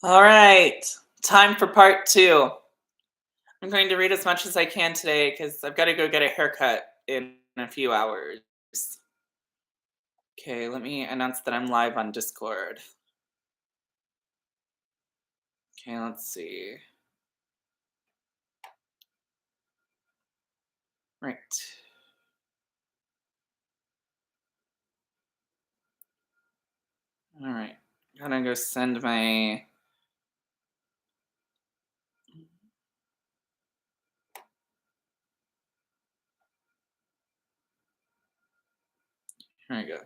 All right, time for part two. I'm going to read as much as I can today because I've got to go get a haircut in a few hours. Okay, let me announce that I'm live on Discord. Okay, let's see. Right. All right. Gotta go send my. Here we go.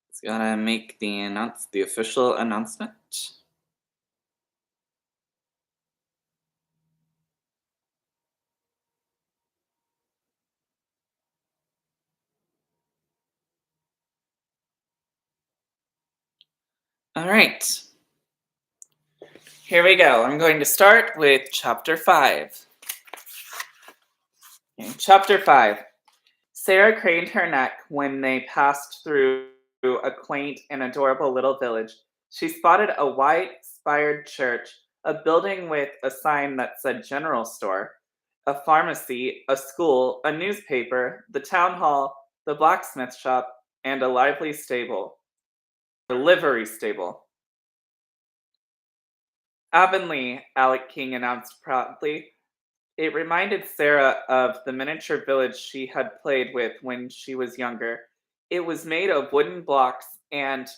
It's gotta make the official announcement. All right. Here we go. I'm going to start with chapter 5. Okay, chapter 5. Sarah craned her neck when they passed through a quaint and adorable little village. She spotted a white spired church, a building with a sign that said general store, a pharmacy, a school, a newspaper, the town hall, the blacksmith shop, and a lively stable, a livery stable. Avonlea, Alec King announced proudly. It reminded Sarah of the miniature village she had played with when she was younger. It was made of wooden blocks and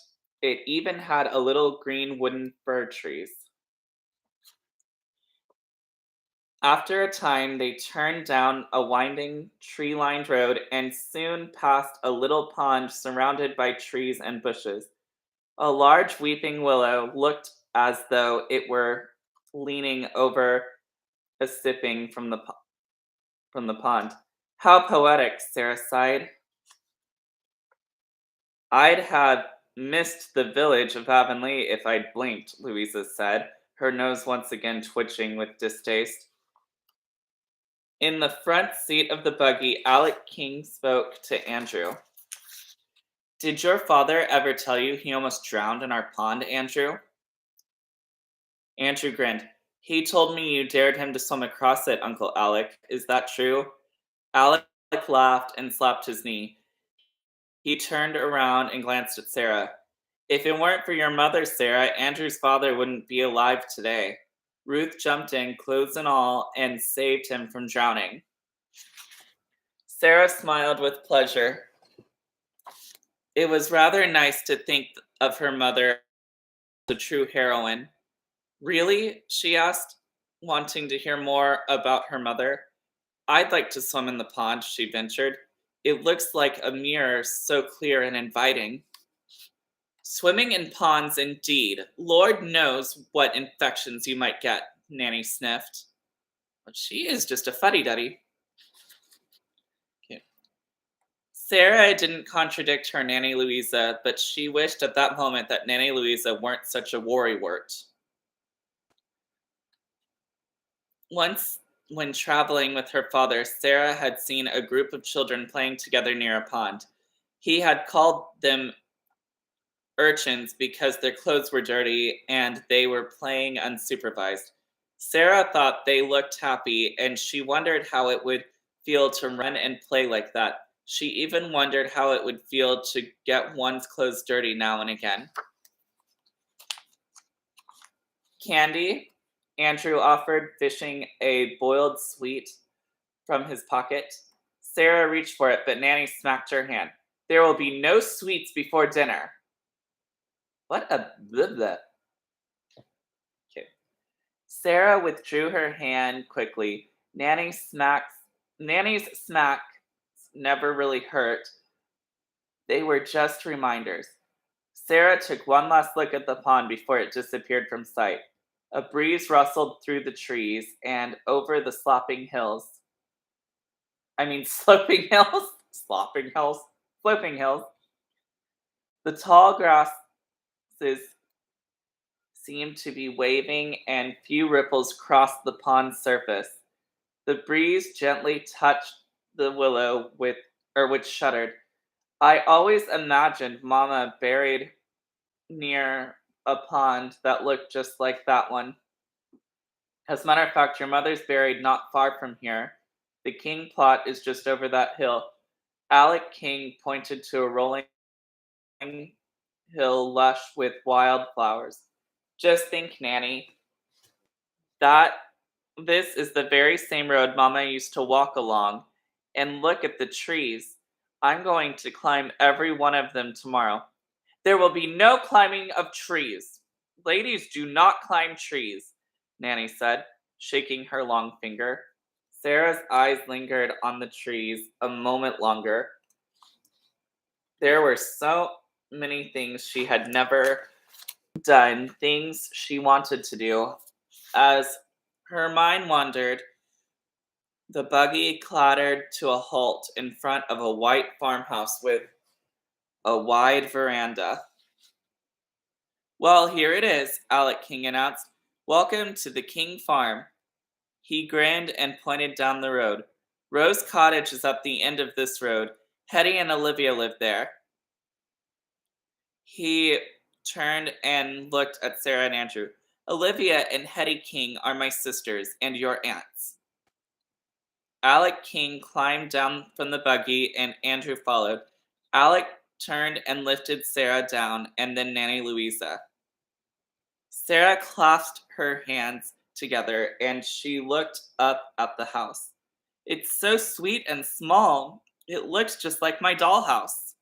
it even had a little green wooden fir trees. After a time, they turned down a winding, tree lined road and soon passed a little pond surrounded by trees and bushes. A large weeping willow looked as though it were leaning over a sipping from the pond. How poetic, Sarah sighed. I'd have missed the village of Avonlea if I'd blinked, Louisa said, her nose once again twitching with distaste. In the front seat of the buggy, Alec King spoke to Andrew. Did your father ever tell you he almost drowned in our pond, Andrew? Andrew grinned. He told me you dared him to swim across it, Uncle Alec. Is that true? Alec laughed and slapped his knee. He turned around and glanced at Sarah. If it weren't for your mother, Sarah, Andrew's father wouldn't be alive today. Ruth jumped in, clothes and all, and saved him from drowning. Sarah smiled with pleasure. It was rather nice to think of her mother as a true heroine. Really? She asked, wanting to hear more about her mother. I'd like to swim in the pond, she ventured. It looks like a mirror so clear and inviting. Swimming in ponds, indeed. Lord knows what infections you might get, Nanny sniffed. But she is just a fuddy-duddy. Okay. Sarah didn't contradict her Nanny Louisa, but she wished at that moment that Nanny Louisa weren't such a worrywart. Once, when traveling with her father, Sarah had seen a group of children playing together near a pond. He had called them urchins because their clothes were dirty and they were playing unsupervised. Sarah thought they looked happy and she wondered how it would feel to run and play like that. She even wondered how it would feel to get one's clothes dirty now and again. Candy, Andrew offered, fishing a boiled sweet from his pocket. Sarah reached for it, but Nanny smacked her hand. There will be no sweets before dinner. What a blah blah. Okay. Sarah withdrew her hand quickly. Nanny's smacks never really hurt. They were just reminders. Sarah took one last look at the pond before it disappeared from sight. A breeze rustled through the trees and over the slopping hills. I mean, sloping hills? Slopping hills? Sloping hills. The tall grass seemed to be waving, and few ripples crossed the pond's surface. The breeze gently touched the willow which shuddered. I always imagined Mama buried near a pond that looked just like that one. As a matter of fact, your mother's buried not far from here. The King plot is just over that hill. Alec King pointed to a rolling hill lush with wildflowers. Just think, Nanny, that this is the very same road Mama used to walk along. And look at the trees. I'm going to climb every one of them tomorrow. There will be no climbing of trees. Ladies do not climb trees, Nanny said, shaking her long finger. Sarah's eyes lingered on the trees a moment longer. There were so many things she had never done, things she wanted to do. As her mind wandered, the buggy clattered to a halt in front of a white farmhouse with a wide veranda. Well, here it is, Alec King announced. Welcome to the King Farm. He grinned and pointed down the road. Rose Cottage is up the end of this road. Hetty and Olivia live there. He turned and looked at Sarah and Andrew. Olivia and Hetty King are my sisters and your aunts. Alec King climbed down from the buggy and Andrew followed. Alec turned and lifted Sarah down and then Nanny Louisa. Sarah clasped her hands together and she looked up at the house. It's so sweet and small. It looks just like my dollhouse.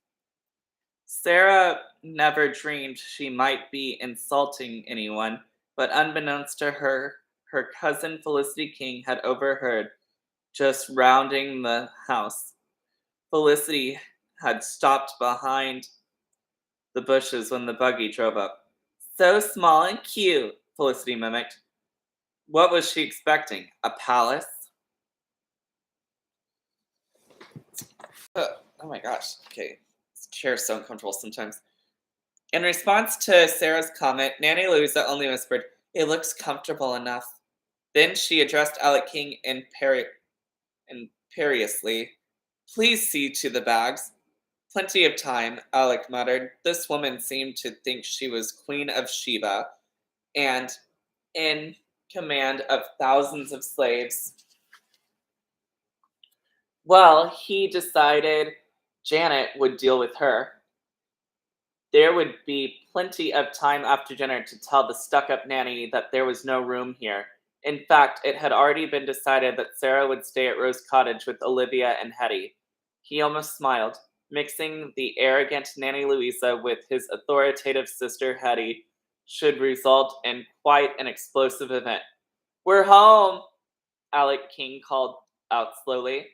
Sarah never dreamed she might be insulting anyone, but unbeknownst to her, her cousin Felicity King had overheard just rounding the house. Felicity had stopped behind the bushes when the buggy drove up. So small and cute, Felicity mimicked. What was she expecting? A palace? Oh my gosh. Okay. This chair's so uncomfortable sometimes. In response to Sarah's comment, Nanny Louisa only whispered, It looks comfortable enough. Then she addressed Alec King imperiously. Please see to the bags. Plenty of time, Alec muttered. This woman seemed to think she was Queen of Sheba and in command of thousands of slaves. Well, he decided Janet would deal with her. There would be plenty of time after dinner to tell the stuck-up nanny that there was no room here. In fact, it had already been decided that Sarah would stay at Rose Cottage with Olivia and Hetty. He almost smiled. Mixing the arrogant Nanny Louisa with his authoritative sister Hetty should result in quite an explosive event. We're home, Alec King called out loudly.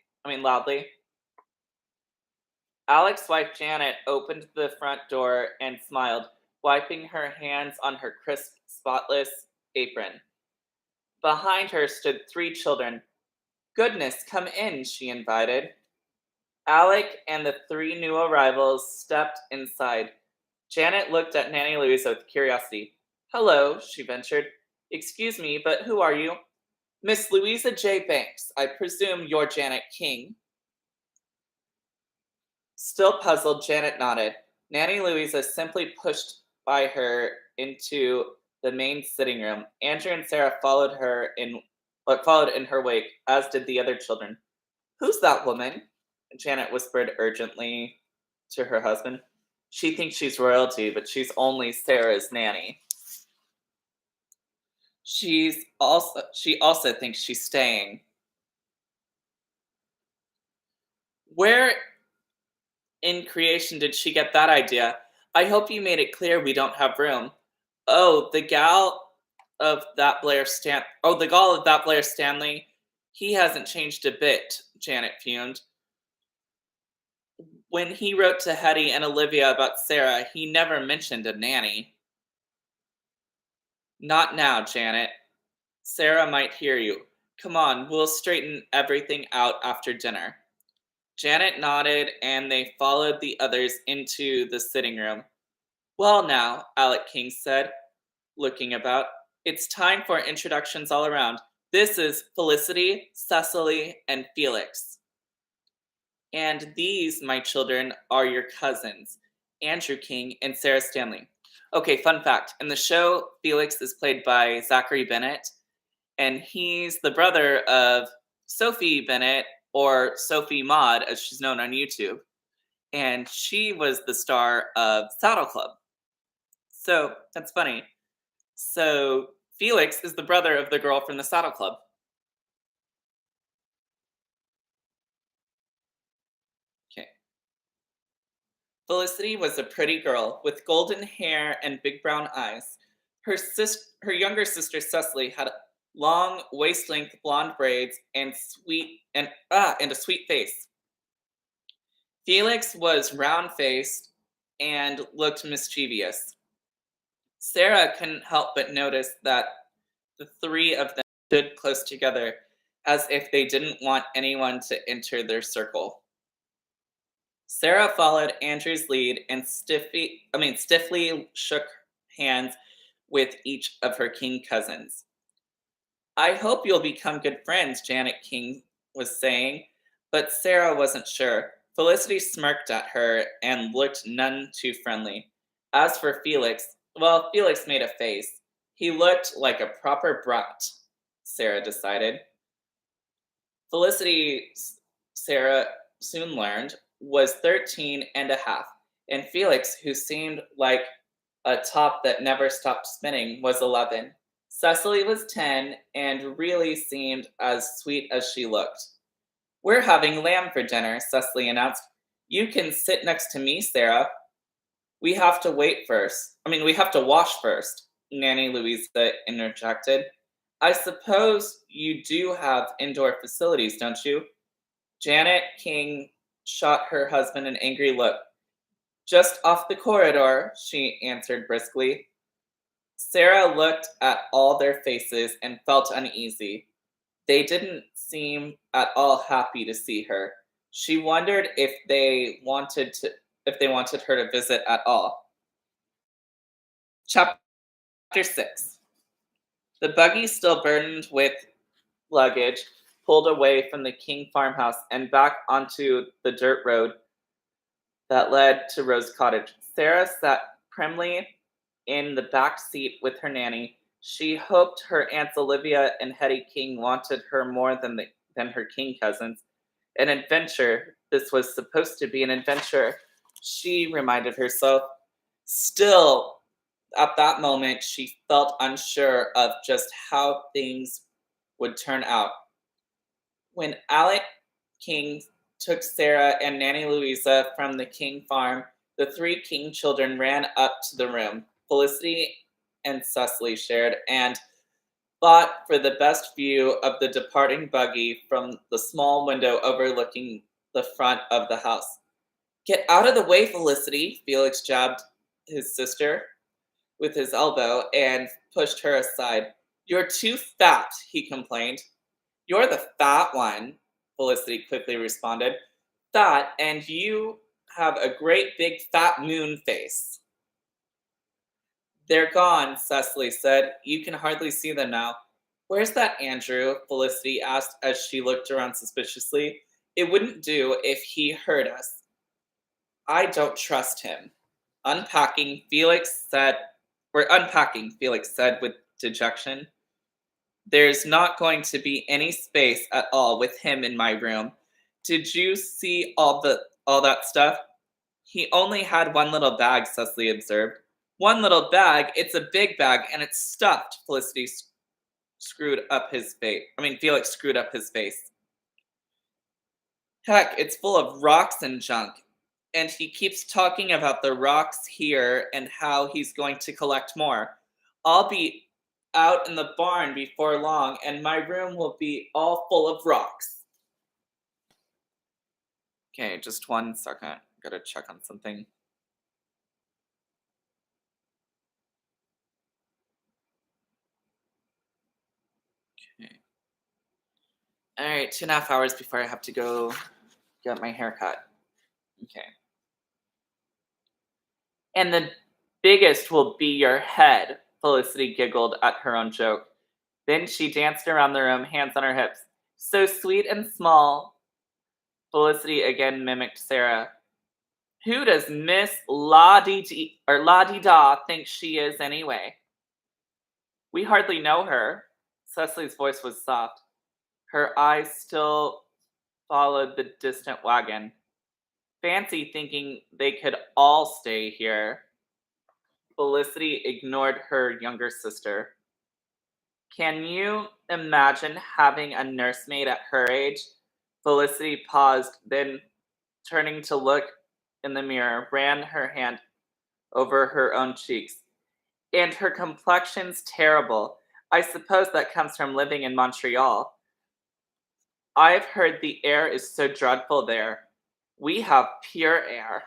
Alec's wife Janet opened the front door and smiled, wiping her hands on her crisp, spotless apron. Behind her stood 3 children. Goodness, come in, she invited. Alec and the 3 new arrivals stepped inside. Janet looked at Nanny Louisa with curiosity. Hello, she ventured. Excuse me, but who are you? Miss Louisa J. Banks. I presume you're Janet King. Still puzzled, Janet nodded. Nanny Louisa simply pushed by her into the main sitting room. Andrew and Sarah followed in her wake, as did the other children. Who's that woman? Janet whispered urgently to her husband. She thinks she's royalty, but she's only Sarah's nanny. She also thinks she's staying. Where in creation did she get that idea? I hope you made it clear we don't have room. Oh, the gall of that Blair Stanley. He hasn't changed a bit, Janet fumed. When he wrote to Hetty and Olivia about Sarah, he never mentioned a nanny. Not now, Janet. Sarah might hear you. Come on, we'll straighten everything out after dinner. Janet nodded and they followed the others into the sitting room. Well, now, Alec King said, looking about, it's time for introductions all around. This is Felicity, Cecily, and Felix. And these, my children, are your cousins, Andrew King and Sarah Stanley. Okay, fun fact. In the show, Felix is played by Zachary Bennett, and he's the brother of Sophie Bennett, or Sophie Maud, as she's known on YouTube. And she was the star of Saddle Club. So that's funny. So Felix is the brother of the girl from the Saddle Club. Okay. Felicity was a pretty girl with golden hair and big brown eyes. Her younger sister Cecily had long waist-length blonde braids and a sweet face. Felix was round-faced and looked mischievous. Sarah couldn't help but notice that the three of them stood close together, as if they didn't want anyone to enter their circle. Sarah followed Andrew's lead and stiffly shook hands with each of her King cousins. I hope you'll become good friends, Janet King was saying, but Sarah wasn't sure. Felicity smirked at her and looked none too friendly. As for Felix, well, Felix made a face. He looked like a proper brat, Sarah decided. Felicity, Sarah soon learned, was 13 and a half, and Felix, who seemed like a top that never stopped spinning, was 11. Cecily was 10 and really seemed as sweet as she looked. We're having lamb for dinner, Cecily announced. You can sit next to me, Sarah. We have to we have to wash first, Nanny Louisa interjected. I suppose you do have indoor facilities, don't you? Janet King shot her husband an angry look. Just off the corridor, she answered briskly. Sarah looked at all their faces and felt uneasy. They didn't seem at all happy to see her. She wondered if they wanted her to visit at all. Chapter 6. The buggy, still burdened with luggage, pulled away from the King farmhouse and back onto the dirt road that led to Rose Cottage. Sarah sat primly in the back seat with her nanny. She hoped her aunts Olivia and Hetty King wanted her more than her King cousins. An adventure. This was supposed to be an adventure, she reminded herself. Still, at that moment, she felt unsure of just how things would turn out. When Alec King took Sarah and Nanny Louisa from the King farm, the three King children ran up to the room Felicity and Cecily shared and fought for the best view of the departing buggy from the small window overlooking the front of the house. Get out of the way, Felicity, Felix jabbed his sister with his elbow and pushed her aside. You're too fat, he complained. You're the fat one, Felicity quickly responded. Fat, and you have a great big fat moon face. They're gone, Cecily said. You can hardly see them now. Where's that Andrew? Felicity asked as she looked around suspiciously. It wouldn't do if he heard us. I don't trust him. Unpacking, Felix said with dejection. There's not going to be any space at all with him in my room. Did you see all that stuff? He only had one little bag, Cecily observed. One little bag? It's a big bag and it's stuffed, Felix screwed up his face. Heck, it's full of rocks and junk. And he keeps talking about the rocks here and how he's going to collect more. I'll be out in the barn before long, and my room will be all full of rocks. Okay, just 1 second. Gotta check on something. Okay. All right, 2.5 hours before I have to go get my hair cut. Okay. And Biggest will be your head, Felicity giggled at her own joke. Then she danced around the room, hands on her hips. So sweet and small. Felicity again mimicked Sarah. Who does Miss La Di Da think she is anyway? We hardly know her. Cecily's voice was soft. Her eyes still followed the distant wagon. Fancy thinking they could all stay here. Felicity ignored her younger sister. Can you imagine having a nursemaid at her age? Felicity paused, then turning to look in the mirror, ran her hand over her own cheeks. And her complexion's terrible. I suppose that comes from living in Montreal. I've heard the air is so dreadful there. We have pure air.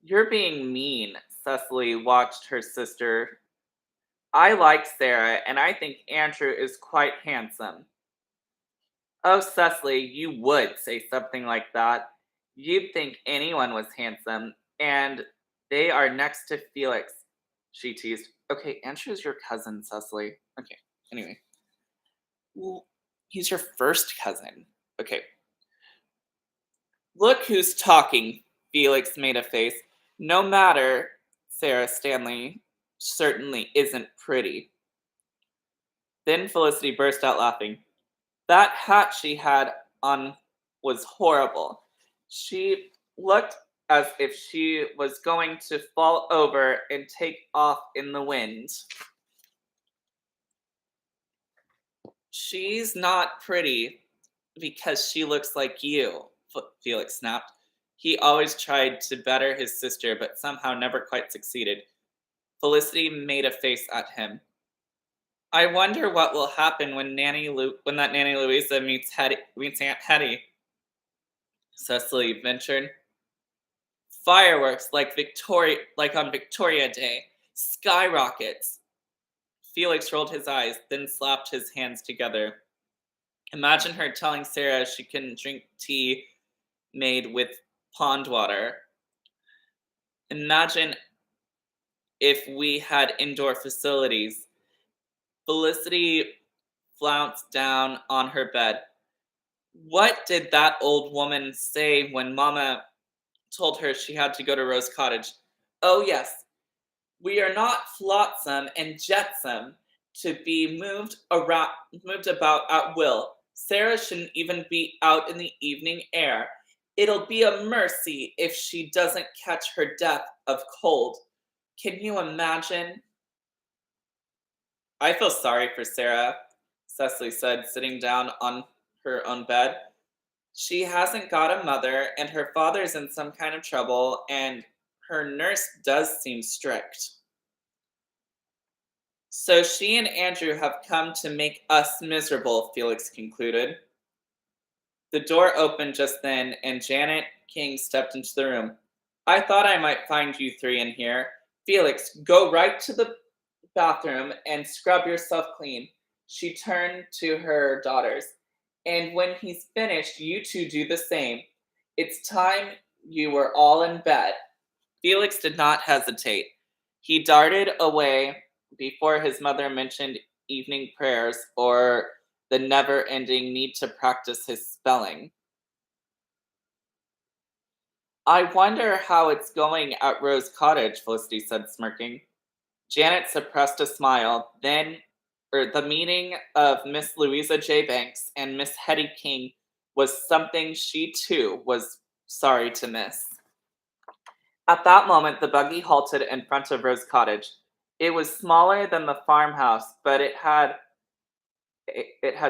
You're being mean, Cecily watched her sister. I like Sarah, and I think Andrew is quite handsome. Oh, Cecily, you would say something like that. You'd think anyone was handsome, and they are next to Felix, she teased. Okay, Andrew's your cousin, Cecily. Okay, anyway. Well, he's your first cousin. Okay. Look who's talking, Felix made a face. No matter, Sarah Stanley certainly isn't pretty. Then Felicity burst out laughing. That hat she had on was horrible. She looked as if she was going to fall over and take off in the wind. She's not pretty because she looks like you, Felix snapped. He always tried to better his sister, but somehow never quite succeeded. Felicity made a face at him. I wonder what will happen when that Nanny Louisa meets Aunt Hetty, Cecily ventured. Fireworks like on Victoria Day. Skyrockets. Felix rolled his eyes, then slapped his hands together. Imagine her telling Sarah she couldn't drink tea made with pond water. Imagine if we had indoor facilities. Felicity flounced down on her bed. What did that old woman say when Mama told her she had to go to Rose Cottage? Oh, yes. We are not flotsam and jetsam to be moved about at will. Sarah shouldn't even be out in the evening air. It'll be a mercy if she doesn't catch her death of cold. Can you imagine? I feel sorry for Sarah, Cecily said, sitting down on her own bed. She hasn't got a mother, and her father's in some kind of trouble, and her nurse does seem strict. So she and Andrew have come to make us miserable, Felix concluded. The door opened just then, and Janet King stepped into the room. I thought I might find you three in here. Felix, go right to the bathroom and scrub yourself clean. She turned to her daughters. And when he's finished, you two do the same. It's time you were all in bed. Felix did not hesitate. He darted away before his mother mentioned evening prayers or the never ending need to practice his spelling. I wonder how it's going at Rose Cottage, Felicity said, smirking. Janet suppressed a smile. The meeting of Miss Louisa J. Banks and Miss Hetty King was something she too was sorry to miss. At that moment, the buggy halted in front of Rose Cottage. It was smaller than the farmhouse, but it had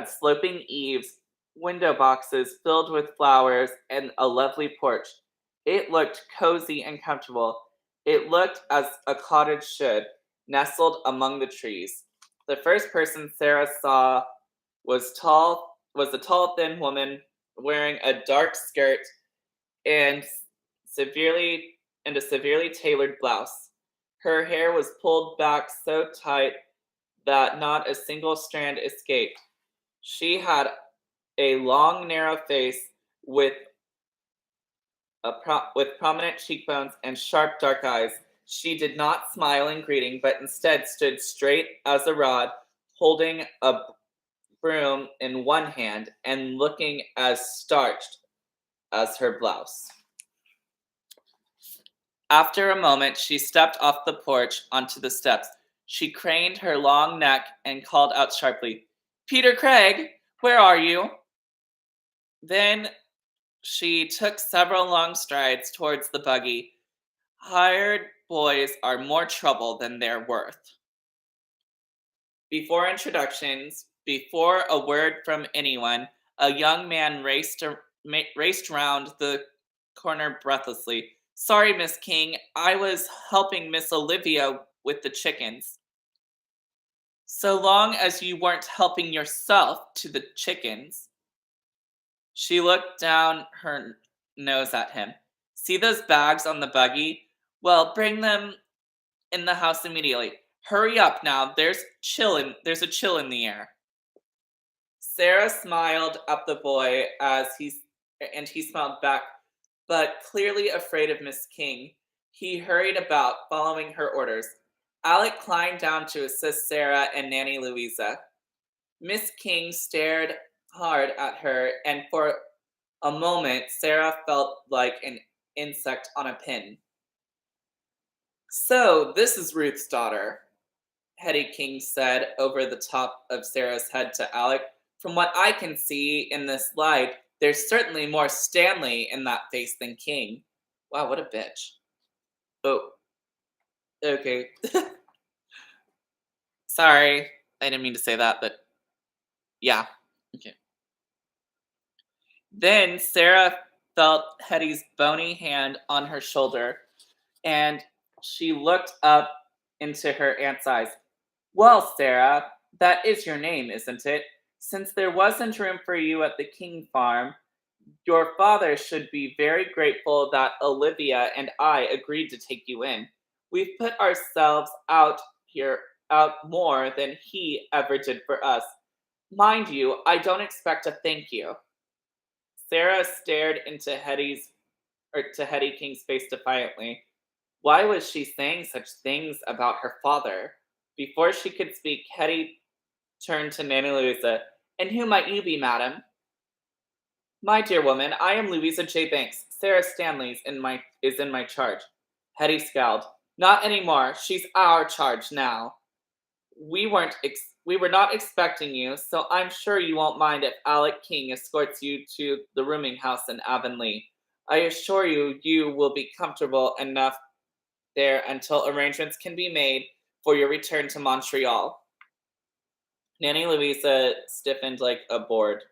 sloping eaves, window boxes filled with flowers, and a lovely porch. It looked cozy and comfortable. It looked as a cottage should, nestled among the trees. The first person Sarah saw was a tall, thin woman wearing a dark skirt and a severely tailored blouse. Her hair was pulled back so tight that not a single strand escaped. She had a long, narrow face with with prominent cheekbones and sharp dark eyes. She did not smile in greeting, but instead stood straight as a rod, holding a broom in one hand and looking as starched as her blouse. After a moment, she stepped off the porch onto the steps. She craned her long neck and called out sharply, "Peter Craig, where are you?" Then she took several long strides towards the buggy. Hired boys are more trouble than they're worth. Before introductions, before a word from anyone, a young man raced round the corner breathlessly. "Sorry, Miss King, I was helping Miss Olivia with the chickens." "So long as you weren't helping yourself to the chickens." She looked down her nose at him. "See those bags on the buggy? Well, bring them in the house immediately. Hurry up now. There's a chill in the air." Sarah smiled at the boy and he smiled back, but clearly afraid of Miss King, he hurried about, following her orders. Alec climbed down to assist Sarah and Nanny Louisa. Miss King stared hard at her, and for a moment Sarah felt like an insect on a pin. "So, this is Ruth's daughter," Hetty King said over the top of Sarah's head to Alec. "From what I can see in this light, there's certainly more Stanley in that face than King." Wow, what a bitch. Oh, okay. Sorry, I didn't mean to say that, but yeah. Okay. Then Sarah felt Hetty's bony hand on her shoulder, and she looked up into her aunt's eyes. "Well, Sarah, that is your name, isn't it? Since there wasn't room for you at the King farm, your father should be very grateful that Olivia and I agreed to take you in. We've put ourselves out more than he ever did for us. Mind you, I don't expect a thank you." Sarah stared into Hetty King's face defiantly. Why was she saying such things about her father? Before she could speak, Hetty turned to Nanny Louisa. "And who might you be, madam?" "My dear woman, I am Louisa J. Banks. Sarah Stanley's is in my charge." Hetty scowled. "Not anymore. She's our charge now. We were not expecting you, so I'm sure you won't mind if Alec King escorts you to the rooming house in Avonlea. I assure you, you will be comfortable enough there until arrangements can be made for your return to Montreal." Nanny Louisa stiffened like a board.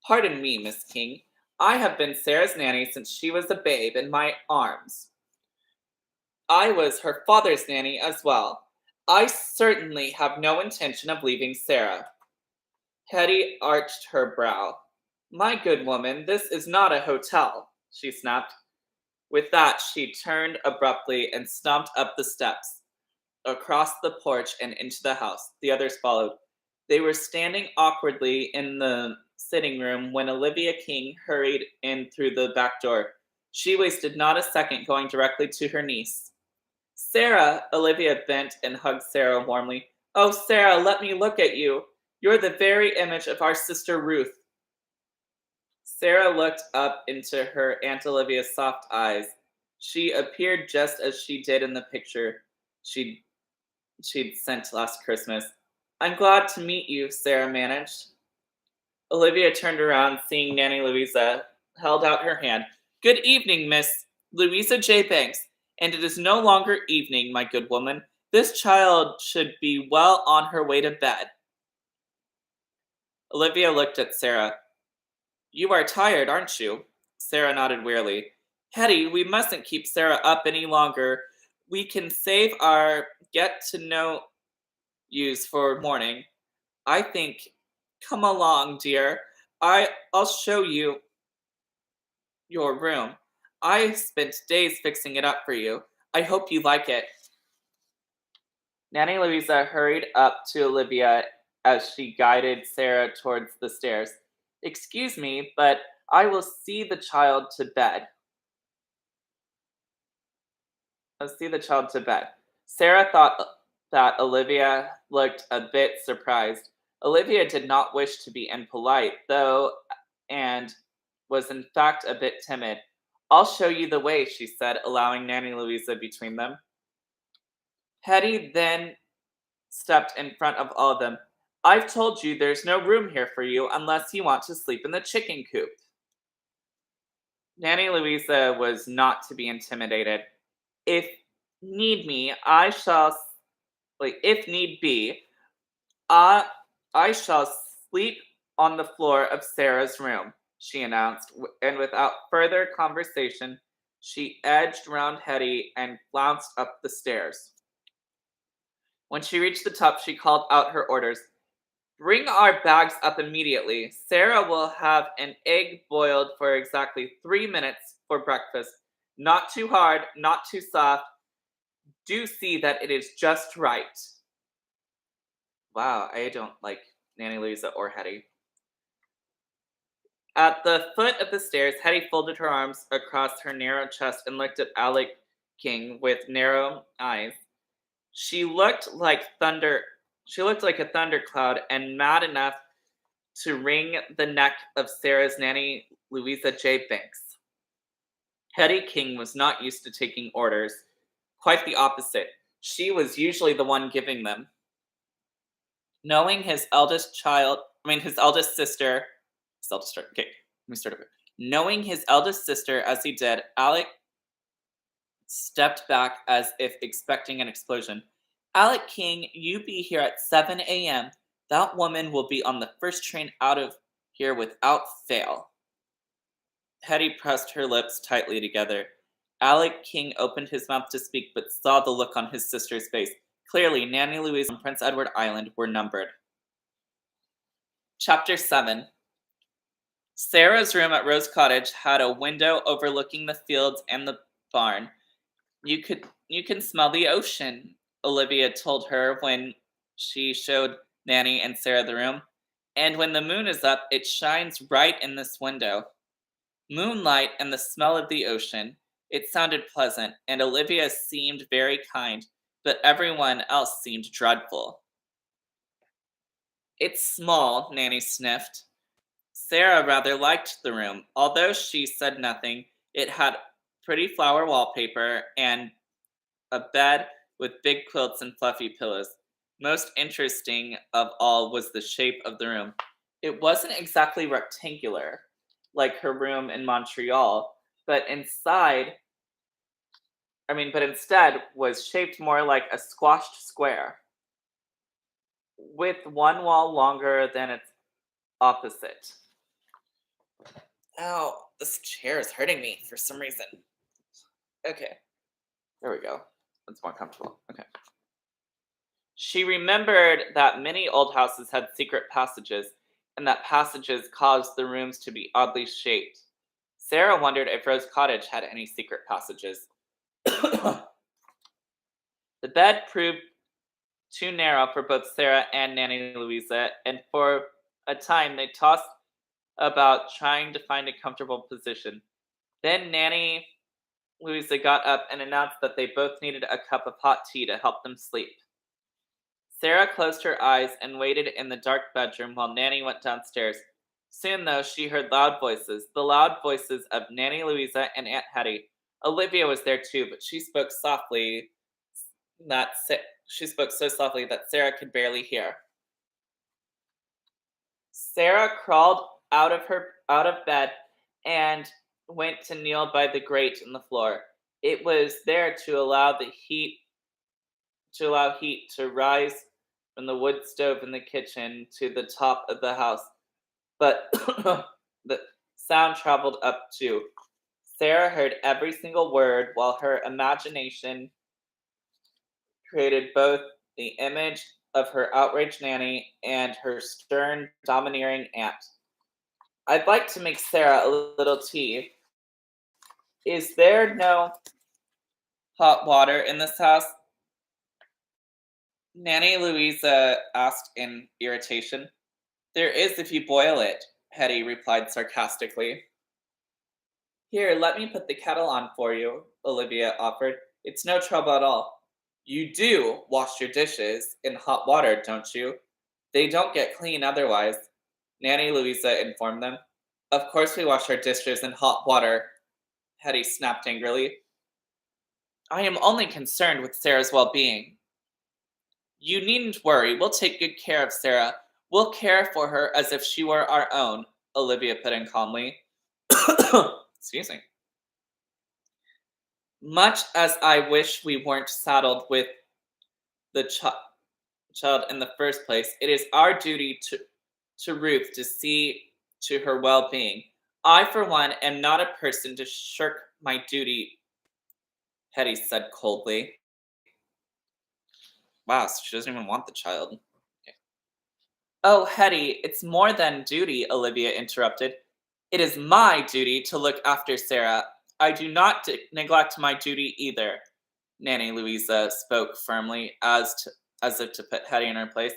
"Pardon me, Miss King. I have been Sarah's nanny since she was a babe in my arms. I was her father's nanny as well. I certainly have no intention of leaving Sarah." Hetty arched her brow. "My good woman, this is not a hotel," she snapped. With that, she turned abruptly and stomped up the steps, across the porch and into the house. The others followed. They were standing awkwardly in the sitting room when Olivia King hurried in through the back door. She wasted not a second going directly to her niece. "Sarah!" Olivia bent and hugged Sarah warmly. "Oh, Sarah, let me look at you. You're the very image of our sister Ruth." Sarah looked up into her Aunt Olivia's soft eyes. She appeared just as she did in the picture she'd, she'd sent last Christmas. "I'm glad to meet you," Sarah managed. Olivia turned around, seeing Nanny Louisa, held out her hand. "Good evening, Miss Louisa J. Banks. And it is no longer evening, my good woman. This child should be well on her way to bed." Olivia looked at Sarah. "You are tired, aren't you?" Sarah nodded wearily. "Hetty, we mustn't keep Sarah up any longer. We can save our get-to-know yous for morning. I think. Come along, dear. I'll show you your room. I spent days fixing it up for you. I hope you like it." Nanny Louisa hurried up to Olivia as she guided Sarah towards the stairs. "Excuse me, but I will see the child to bed." see the child to bed. Sarah thought that Olivia looked a bit surprised. Olivia did not wish to be impolite, though, and was in fact a bit timid. I'll show you the way, she said, allowing Nanny Louisa between them. Hetty then stepped in front of all of them. I've told you there's no room here for you unless you want to sleep in the chicken coop. Nanny Louisa was not to be intimidated. If need me, I shall if need be, I I shall sleep on the floor of Sarah's room, she announced, and without further conversation, she edged round Hetty and flounced up the stairs. When she reached the top, she called out her orders. Bring our bags up immediately. Sarah will have an egg boiled for exactly 3 minutes for breakfast. Not too hard, not too soft. Do see that it is just right. Wow, I don't like Nanny Louisa or Hetty. At the foot of the stairs, Hetty folded her arms across her narrow chest and looked at Alec King with narrow eyes. She looked like thunder. She looked like a thundercloud and mad enough to wring the neck of Sarah's nanny, Louisa J. Banks. Hetty King was not used to taking orders. Quite the opposite. She was usually the one giving them. Knowing his eldest sister, okay, let me start over. Knowing his eldest sister as he did, Alec stepped back as if expecting an explosion. Alec King, you be here at 7 a.m. That woman will be on the first train out of here without fail. Hetty pressed her lips tightly together. Alec King opened his mouth to speak, but saw the look on his sister's face. Clearly, Nanny Louise and Prince Edward Island were numbered. Chapter 7. Sarah's room at Rose Cottage had a window overlooking the fields and the barn. You can smell the ocean, Olivia told her when she showed Nanny and Sarah the room. And when the moon is up, it shines right in this window. Moonlight and the smell of the ocean. It sounded pleasant, and Olivia seemed very kind, but everyone else seemed dreadful. It's small, Nanny sniffed. Sarah rather liked the room. Although she said nothing, it had pretty flower wallpaper and a bed with big quilts and fluffy pillows. Most interesting of all was the shape of the room. It wasn't exactly rectangular, like her room in Montreal, but instead was shaped more like a squashed square, with one wall longer than its opposite. Ow, this chair is hurting me for some reason. Okay, there we go. That's more comfortable. Okay. She remembered that many old houses had secret passages, and that passages caused the rooms to be oddly shaped. Sarah wondered if Rose Cottage had any secret passages. The bed proved too narrow for both Sarah and Nanny Louisa, and for a time they tossed about trying to find a comfortable position. Then Nanny Louisa got up and announced that they both needed a cup of hot tea to help them sleep. Sarah closed her eyes and waited in the dark bedroom while Nanny went downstairs. Soon, though, she heard loud voices, the loud voices of Nanny Louisa and Aunt Hetty. Olivia was there too, but she spoke so softly that Sarah could barely hear. Sarah crawled out of bed and went to kneel by the grate in the floor. It was there to allow heat to rise from the wood stove in the kitchen to the top of the house. But the sound traveled up too. Sarah heard every single word while her imagination created both the image of her outraged nanny and her stern, domineering aunt. I'd like to make Sarah a little tea. Is there no hot water in this house? Nanny Louisa asked in irritation. There is if you boil it, Hetty replied sarcastically. Here, let me put the kettle on for you, Olivia offered. It's no trouble at all. You do wash your dishes in hot water, don't you? They don't get clean otherwise, Nanny Louisa informed them. Of course we wash our dishes in hot water, Hetty snapped angrily. I am only concerned with Sarah's well-being. You needn't worry, we'll take good care of Sarah. We'll care for her as if she were our own, Olivia put in calmly. Excuse me. Much as I wish we weren't saddled with the child in the first place, it is our duty to Ruth to see to her well-being. I, for one, am not a person to shirk my duty, Hetty said coldly. Wow, so she doesn't even want the child. Okay. Oh, Hetty, it's more than duty, Olivia interrupted. It is my duty to look after Sarah. I do not neglect my duty either, Nanny Louisa spoke firmly, as if to put Hetty in her place.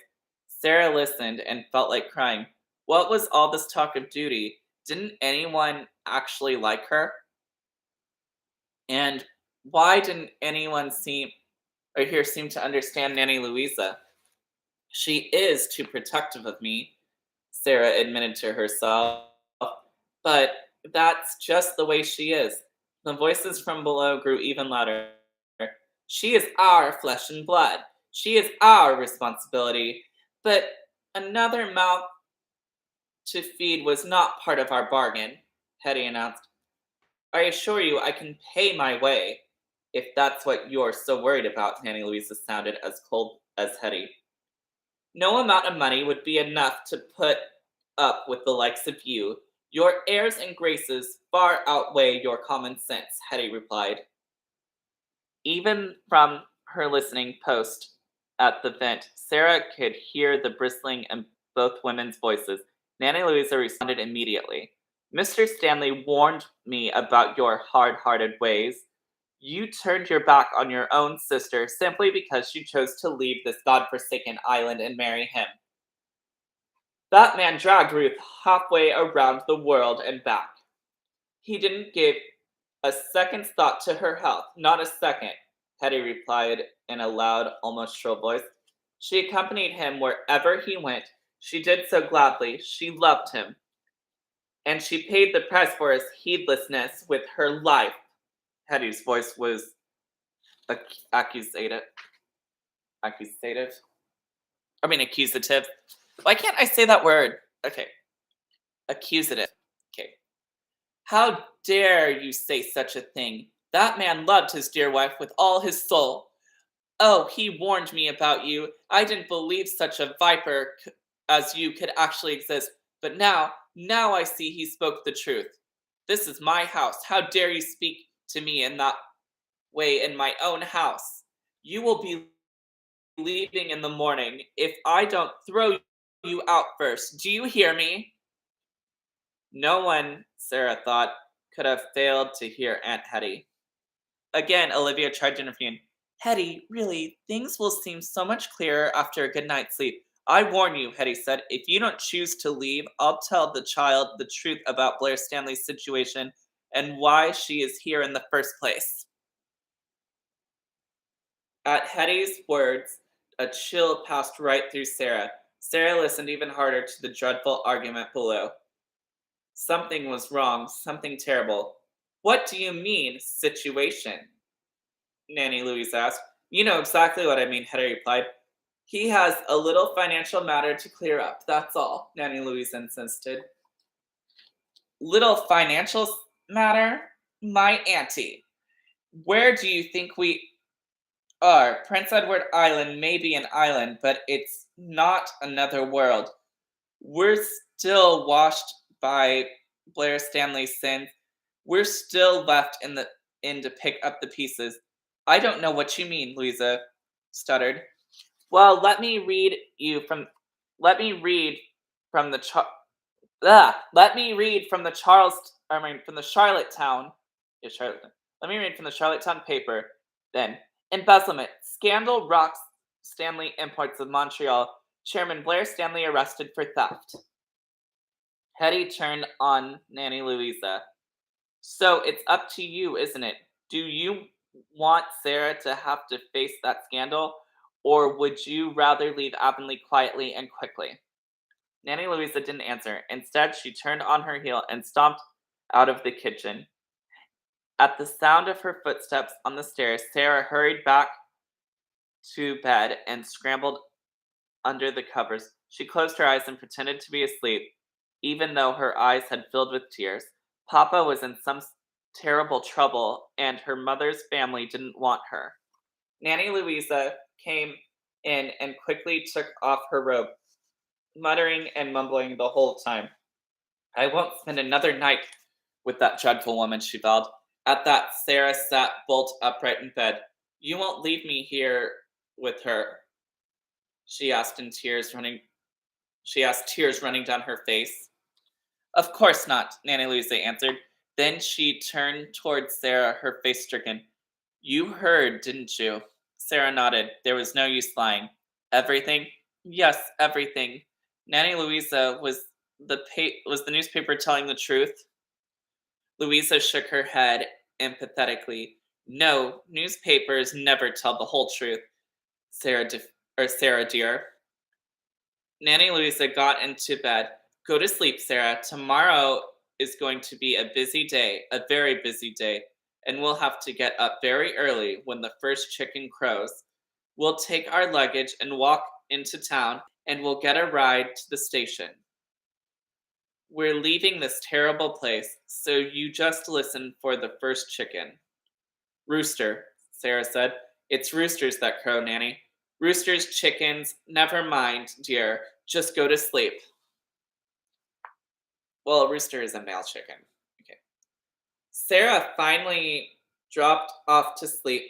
Sarah listened and felt like crying. What was all this talk of duty? Didn't anyone actually like her? And why didn't anyone seem to understand Nanny Louisa? She is too protective of me, Sarah admitted to herself. But that's just the way she is. The voices from below grew even louder. She is our flesh and blood. She is our responsibility. But another mouth to feed was not part of our bargain, Hetty announced. I assure you I can pay my way, if that's what you're so worried about, Nanny Louisa sounded as cold as Hetty. No amount of money would be enough to put up with the likes of you. Your airs and graces far outweigh your common sense, Hetty replied. Even from her listening post at the vent, Sarah could hear the bristling in both women's voices. Nanny Louisa responded immediately. Mr. Stanley warned me about your hard-hearted ways. You turned your back on your own sister simply because she chose to leave this godforsaken island and marry him. That man dragged Ruth halfway around the world and back. He didn't give a second's thought to her health, not a second, Hetty replied in a loud, almost shrill voice. She accompanied him wherever he went. She did so gladly. She loved him. And she paid the price for his heedlessness with her life. Hetty's voice was accusative. Accusative? Accusative. Why can't I say that word? Okay. Accusative. Okay. How dare you say such a thing? That man loved his dear wife with all his soul. Oh, he warned me about you. I didn't believe such a viper as you could actually exist. But now I see he spoke the truth. This is my house. How dare you speak to me in that way in my own house? You will be leaving in the morning if I don't throw you out first. Do you hear me? No one, Sarah thought, could have failed to hear Aunt Hetty. Again, Olivia tried to intervene. Hetty, really, things will seem so much clearer after a good night's sleep. I warn you, Hetty said, if you don't choose to leave, I'll tell the child the truth about Blair Stanley's situation and why she is here in the first place. At Hetty's words, a chill passed right through Sarah. Sarah listened even harder to the dreadful argument below. Something was wrong, something terrible. What do you mean, situation? Nanny Louise asked. You know exactly what I mean, Hetty replied. He has a little financial matter to clear up, that's all, Nanny Louise insisted. Little financial matter? My auntie. Where do you think we are? Prince Edward Island may be an island, but it's not another world. We're still washed by Blair Stanley's sins. We're still left in the inn to pick up the pieces. I don't know what you mean, Louisa stuttered. Well, let me read from the Charlottetown. Yeah, Charlottetown. Let me read from the Charlottetown paper. Then, embezzlement, scandal rocks Stanley Imports of Montreal. Chairman Blair Stanley arrested for theft. Hetty turned on Nanny Louisa. So it's up to you, isn't it? Do you want Sarah to have to face that scandal, or would you rather leave Avonlea quietly and quickly? Nanny Louisa didn't answer. Instead, she turned on her heel and stomped out of the kitchen. At the sound of her footsteps on the stairs, Sarah hurried back to bed and scrambled under the covers. She closed her eyes and pretended to be asleep, even though her eyes had filled with tears. Papa was in some terrible trouble, and her mother's family didn't want her. Nanny Louisa came in and quickly took off her robe, muttering and mumbling the whole time. I won't spend another night with that dreadful woman, she vowed. At that, Sarah sat bolt upright in bed. You won't leave me here with her, she asked in tears running she asked, tears running down her face. Of course not, Nanny Louisa answered. Then she turned toward Sarah, her face stricken. You heard, didn't you? Sarah nodded. There was no use lying. Everything? Yes, everything. Nanny Louisa, was the newspaper telling the truth? Louisa shook her head empathetically. No, newspapers never tell the whole truth, Sarah dear. Nanny Louisa got into bed. Go to sleep, Sarah. Tomorrow is going to be a busy day, a very busy day, and we'll have to get up very early when the first chicken crows. We'll take our luggage and walk into town, and we'll get a ride to the station. We're leaving this terrible place, so you just listen for the first chicken. Rooster, Sarah said. It's roosters that crow, Nanny. Roosters, chickens, never mind, dear. Just go to sleep. Well, a rooster is a male chicken. Okay. Sarah finally dropped off to sleep,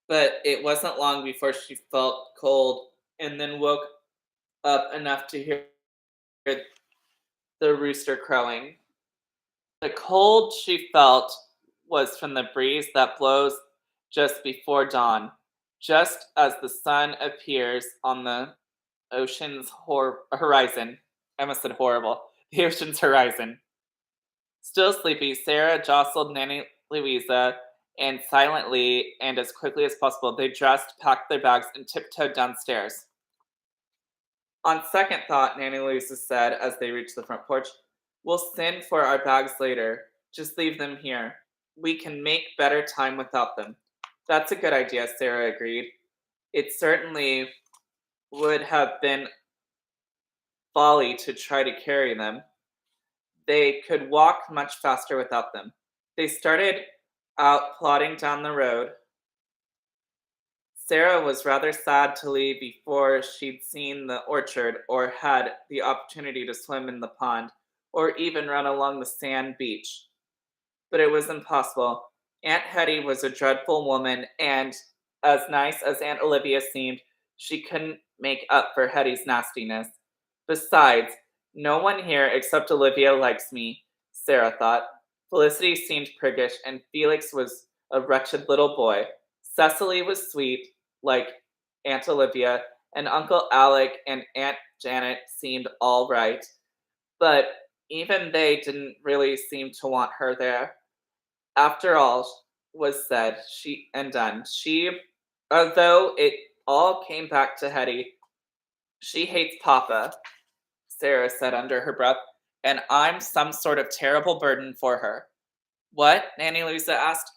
but it wasn't long before she felt cold and then woke up enough to hear the rooster crowing. The cold she felt was from the breeze that blows just before dawn, just as the sun appears on the ocean's horizon. I almost said horrible. The ocean's horizon. Still sleepy, Sarah jostled Nanny Louisa, and silently and as quickly as possible, they dressed, packed their bags, and tiptoed downstairs. On second thought, Nanny Louisa said as they reached the front porch, we'll send for our bags later. Just leave them here. We can make better time without them. That's a good idea, Sarah agreed. It certainly would have been folly to try to carry them. They could walk much faster without them. They started out plodding down the road. Sarah was rather sad to leave before she'd seen the orchard or had the opportunity to swim in the pond or even run along the sand beach. But it was impossible. Aunt Hetty was a dreadful woman, and as nice as Aunt Olivia seemed, she couldn't make up for Hetty's nastiness. Besides, no one here except Olivia likes me, Sarah thought. Felicity seemed priggish, and Felix was a wretched little boy. Cecily was sweet, like Aunt Olivia, and Uncle Alec and Aunt Janet seemed all right. But even they didn't really seem to want her there. After all was said and done, although it all came back to Hetty, she hates Papa, Sarah said under her breath, and I'm some sort of terrible burden for her. What? Nanny Louisa asked.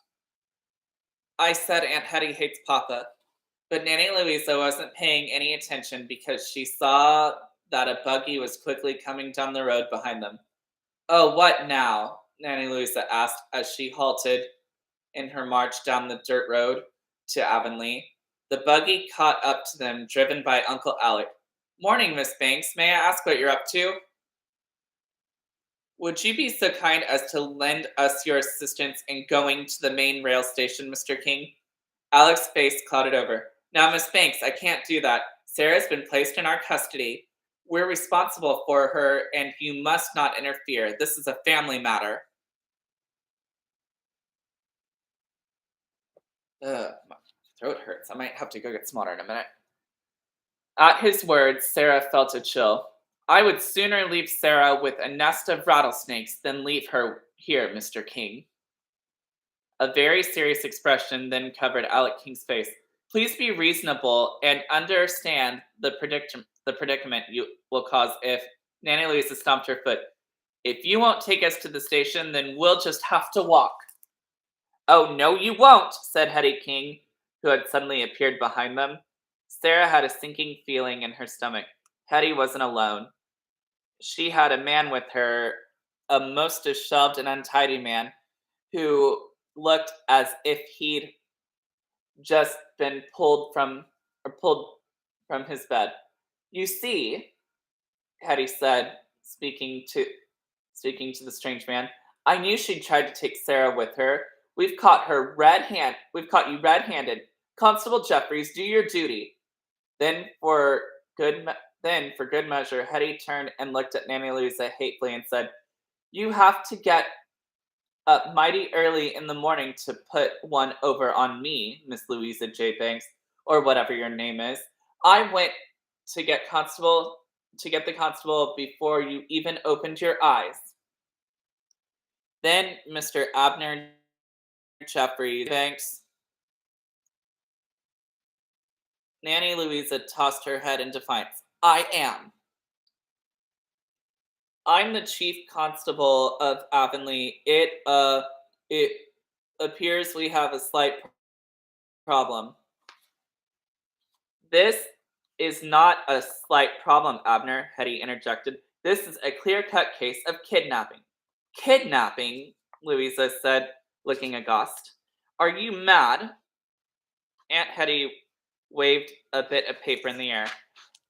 I said Aunt Hetty hates Papa, but Nanny Louisa wasn't paying any attention because she saw that a buggy was quickly coming down the road behind them. Oh, what now? Nanny Louisa asked as she halted in her march down the dirt road to Avonlea. The buggy caught up to them, driven by Uncle Alec. Morning, Miss Banks. May I ask what you're up to? Would you be so kind as to lend us your assistance in going to the main rail station, Mr. King? Alec's face clouded over. Now, Miss Banks, I can't do that. Sarah's been placed in our custody. We're responsible for her, and you must not interfere. This is a family matter. My throat hurts. I might have to go get some water in a minute. At his words, Sarah felt a chill. I would sooner leave Sarah with a nest of rattlesnakes than leave her here, Mr. King. A very serious expression then covered Alec King's face. Please be reasonable and understand the predicament you will cause if Nanny Louisa stomped her foot. If you won't take us to the station, then we'll just have to walk. Oh, no, you won't, said Hetty King, who had suddenly appeared behind them. Sarah had a sinking feeling in her stomach. Hetty wasn't alone. She had a man with her, a most disheveled and untidy man, who looked as if he'd just been pulled from his bed. You see, Hetty said, speaking to the strange man, I knew she'd tried to take Sarah with her. We've caught you red-handed. Constable Jeffries, do your duty. Then for good measure, Hetty turned and looked at Nanny Louisa hatefully and said, You have to get up mighty early in the morning to put one over on me, Miss Louisa J. Banks, or whatever your name is. I went to get the constable before you even opened your eyes. Then Mr. Abner Jeffries Banks. Nanny Louisa tossed her head in defiance. I am. I'm the chief constable of Avonlea. It appears we have a slight problem. This is not a slight problem, Abner, Hetty interjected. This is a clear-cut case of kidnapping. Kidnapping? Louisa said, looking aghast. Are you mad? Aunt Hetty waved a bit of paper in the air.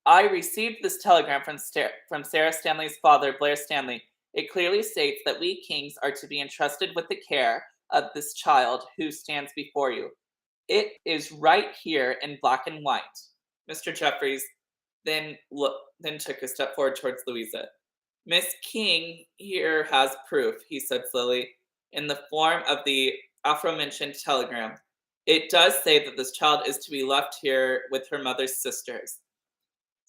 I received this telegram from Sarah Stanley's father, Blair Stanley. It clearly states that we Kings are to be entrusted with the care of this child who stands before you. It is right here in black and white. Mr. Jeffries then took a step forward towards Louisa. Miss King here has proof, he said slowly, in the form of the aforementioned telegram. It does say that this child is to be left here with her mother's sisters.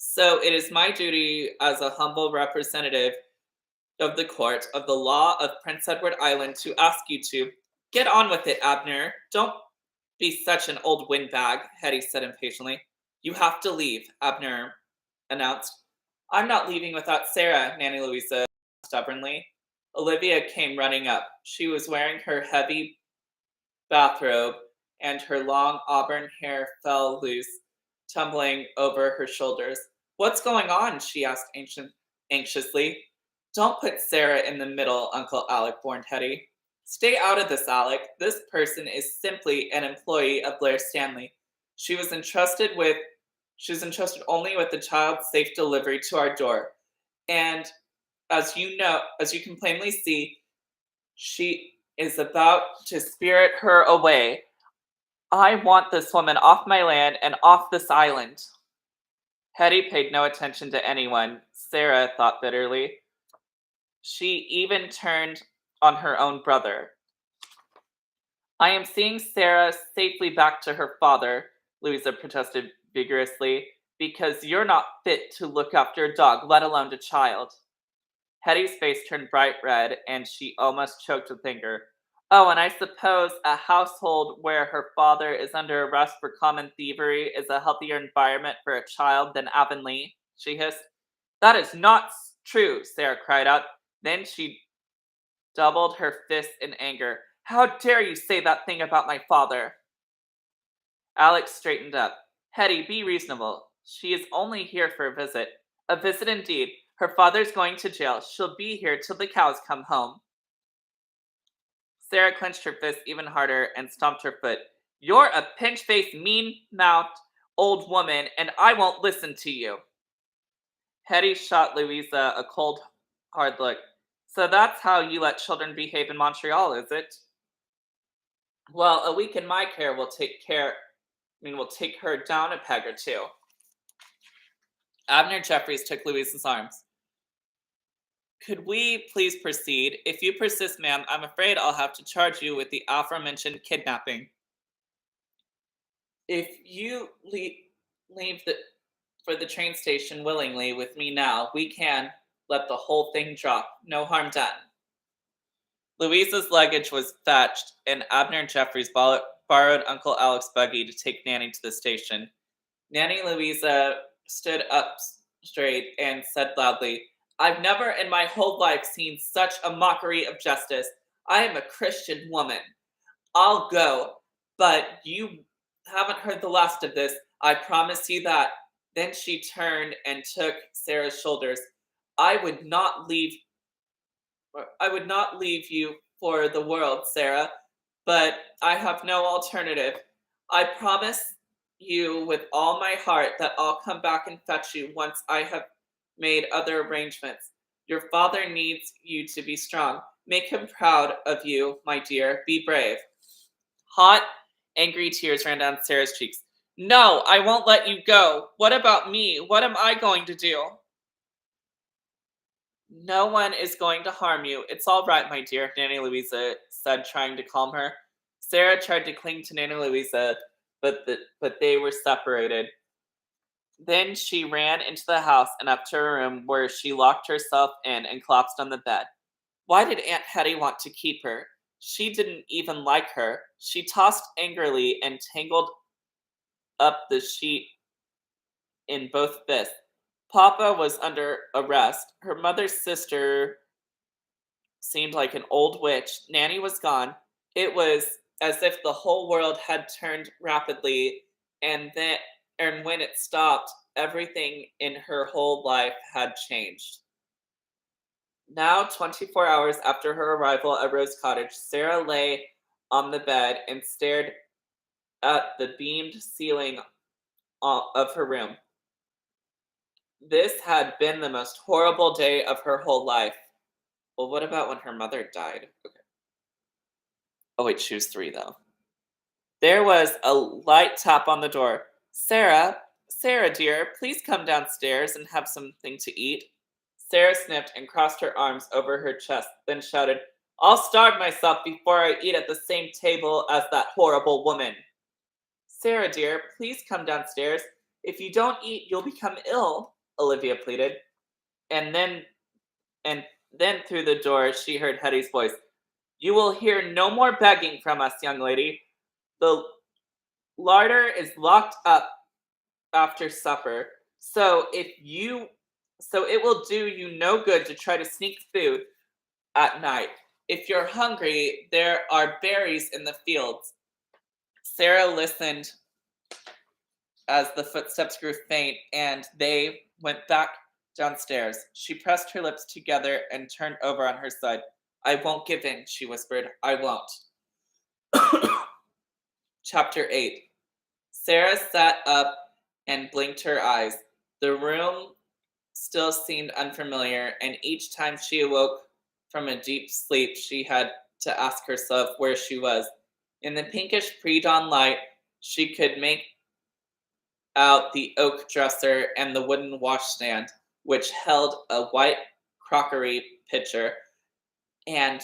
So it is my duty as a humble representative of the court of the law of Prince Edward Island to ask you to get on with it, Abner. Don't be such an old windbag, Hetty said impatiently. You have to leave, Abner announced. I'm not leaving without Sarah, Nanny Louisa stubbornly. Olivia came running up. She was wearing her heavy bathrobe, and her long auburn hair fell loose, tumbling over her shoulders. What's going on? She asked anxiously. Don't put Sarah in the middle, Uncle Alec warned Hetty. Stay out of this, Alec. This person is simply an employee of Blair Stanley. She was entrusted only with the child's safe delivery to our door. And as you can plainly see, she is about to spirit her away. I want this woman off my land and off this island. Hetty paid no attention to anyone, Sarah thought bitterly. She even turned on her own brother. I am seeing Sarah safely back to her father, Louisa protested vigorously, because you're not fit to look after a dog, let alone a child. Hetty's face turned bright red, and she almost choked with anger. Oh, and I suppose a household where her father is under arrest for common thievery is a healthier environment for a child than Avonlea, she hissed. That is not true, Sarah cried out. Then she doubled her fists in anger. How dare you say that thing about my father? Alex straightened up. Hetty, be reasonable. She is only here for a visit. A visit indeed. Her father's going to jail. She'll be here till the cows come home. Sarah clenched her fist even harder and stomped her foot. You're a pinch-faced, mean-mouthed old woman, and I won't listen to you. Hetty shot Louisa a cold, hard look. So that's how you let children behave in Montreal, is it? Well, a week in my care will take her down a peg or two. Abner Jeffries took Louisa's arms. Could we please proceed? If you persist, ma'am, I'm afraid I'll have to charge you with the aforementioned kidnapping. If you leave for the train station willingly with me now, we can let the whole thing drop. No harm done. Louisa's luggage was fetched, and Abner Jeffries borrowed Uncle Alec's buggy to take Nanny to the station. Nanny Louisa stood up straight and said loudly, "I've never in my whole life seen such a mockery of justice. I am a Christian woman. I'll go, but you haven't heard the last of this. I promise you that." Then she turned and took Sarah's shoulders. I would not leave I would not leave you for the world, Sarah, but I have no alternative. I promise you with all my heart that I'll come back and fetch you once I have made other arrangements. Your father needs you to be strong. Make him proud of you, my dear. Be brave. Hot, angry tears ran down Sarah's cheeks. No, I won't let you go. What about me? What am I going to do? No one is going to harm you. It's all right, my dear, Nanny Louisa said, trying to calm her. Sarah tried to cling to Nanny Louisa, but they were separated. Then she ran into the house and up to her room, where she locked herself in and collapsed on the bed. Why did Aunt Hetty want to keep her? She didn't even like her. She tossed angrily and tangled up the sheet in both fists. Papa was under arrest. Her mother's sister seemed like an old witch. Nanny was gone. It was as if the whole world had turned rapidly, and when it stopped, everything in her whole life had changed. Now, 24 hours after her arrival at Rose Cottage, Sarah lay on the bed and stared at the beamed ceiling of her room. This had been the most horrible day of her whole life. Well, what about when her mother died? Okay. Oh, wait, she was 3, though. There was a light tap on the door. Sarah, Sarah, dear, please come downstairs and have something to eat. Sarah sniffed and crossed her arms over her chest, then shouted, I'll starve myself before I eat at the same table as that horrible woman. Sarah, dear, please come downstairs. If you don't eat, you'll become ill, Olivia pleaded. And then through the door, she heard Hetty's voice. You will hear no more begging from us, young lady. The larder is locked up after supper, so it will do you no good to try to sneak food at night. If you're hungry, there are berries in the fields. Sarah listened as the footsteps grew faint, and they went back downstairs. She pressed her lips together and turned over on her side. I won't give in, she whispered. I won't. Chapter 8. Sarah sat up and blinked her eyes. The room still seemed unfamiliar, and each time she awoke from a deep sleep, she had to ask herself where she was. In the pinkish pre-dawn light, she could make out the oak dresser and the wooden washstand, which held a white crockery pitcher and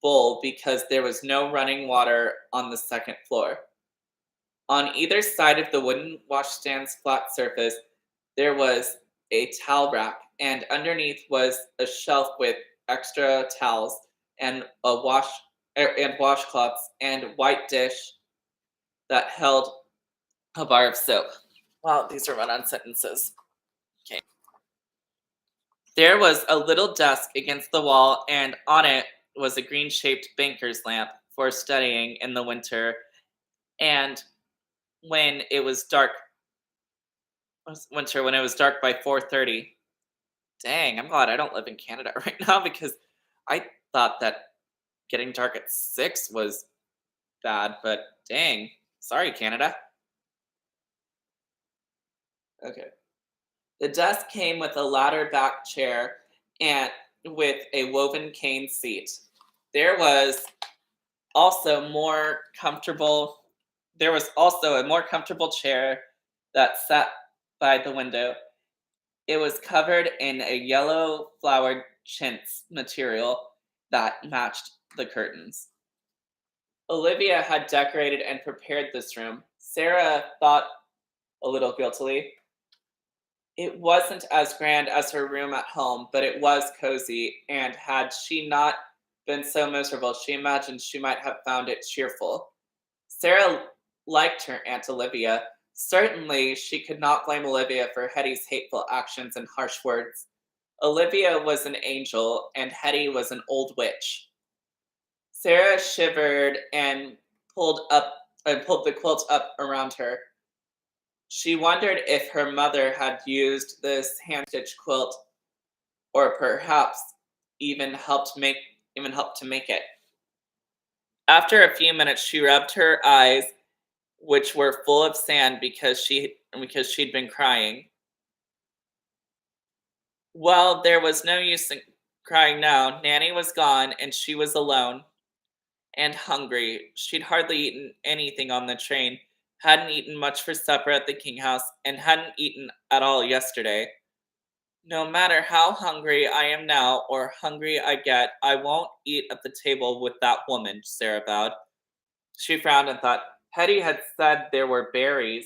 bowl because there was no running water on the second floor. On either side of the wooden washstand's flat surface, there was a towel rack, and underneath was a shelf with extra towels and washcloths and white dish that held a bar of soap. Wow, these are run-on sentences. Okay. There was a little desk against the wall, and on it was a green-shaped banker's lamp for studying in the winter, and when it was dark by 4:30. Dang, I'm glad I don't live in Canada right now, because I thought that getting dark at 6 was bad, but dang. Sorry, Canada. Okay. The desk came with a ladder back chair and with a woven cane seat. There was also a more comfortable chair that sat by the window. It was covered in a yellow flowered chintz material that matched the curtains. Olivia had decorated and prepared this room. Sarah thought a little guiltily. It wasn't as grand as her room at home, but it was cozy, and had she not been so miserable she imagined she might have found it cheerful. Sarah liked her Aunt Olivia. Certainly, she could not blame Olivia for Hetty's hateful actions and harsh words. Olivia was an angel, and Hetty was an old witch. Sarah shivered and pulled the quilt up around her. She wondered if her mother had used this hand-stitched quilt, or perhaps even helped to make it. After a few minutes, she rubbed her eyes, which were full of sand because she'd been crying. Well, there was no use in crying now. Nanny was gone, and she was alone and hungry. She'd hardly eaten anything on the train, hadn't eaten much for supper at the King House, and hadn't eaten at all yesterday. No matter how hungry I am now or hungry I get, I won't eat at the table with that woman, Sarah vowed. She frowned and thought, Hetty had said there were berries.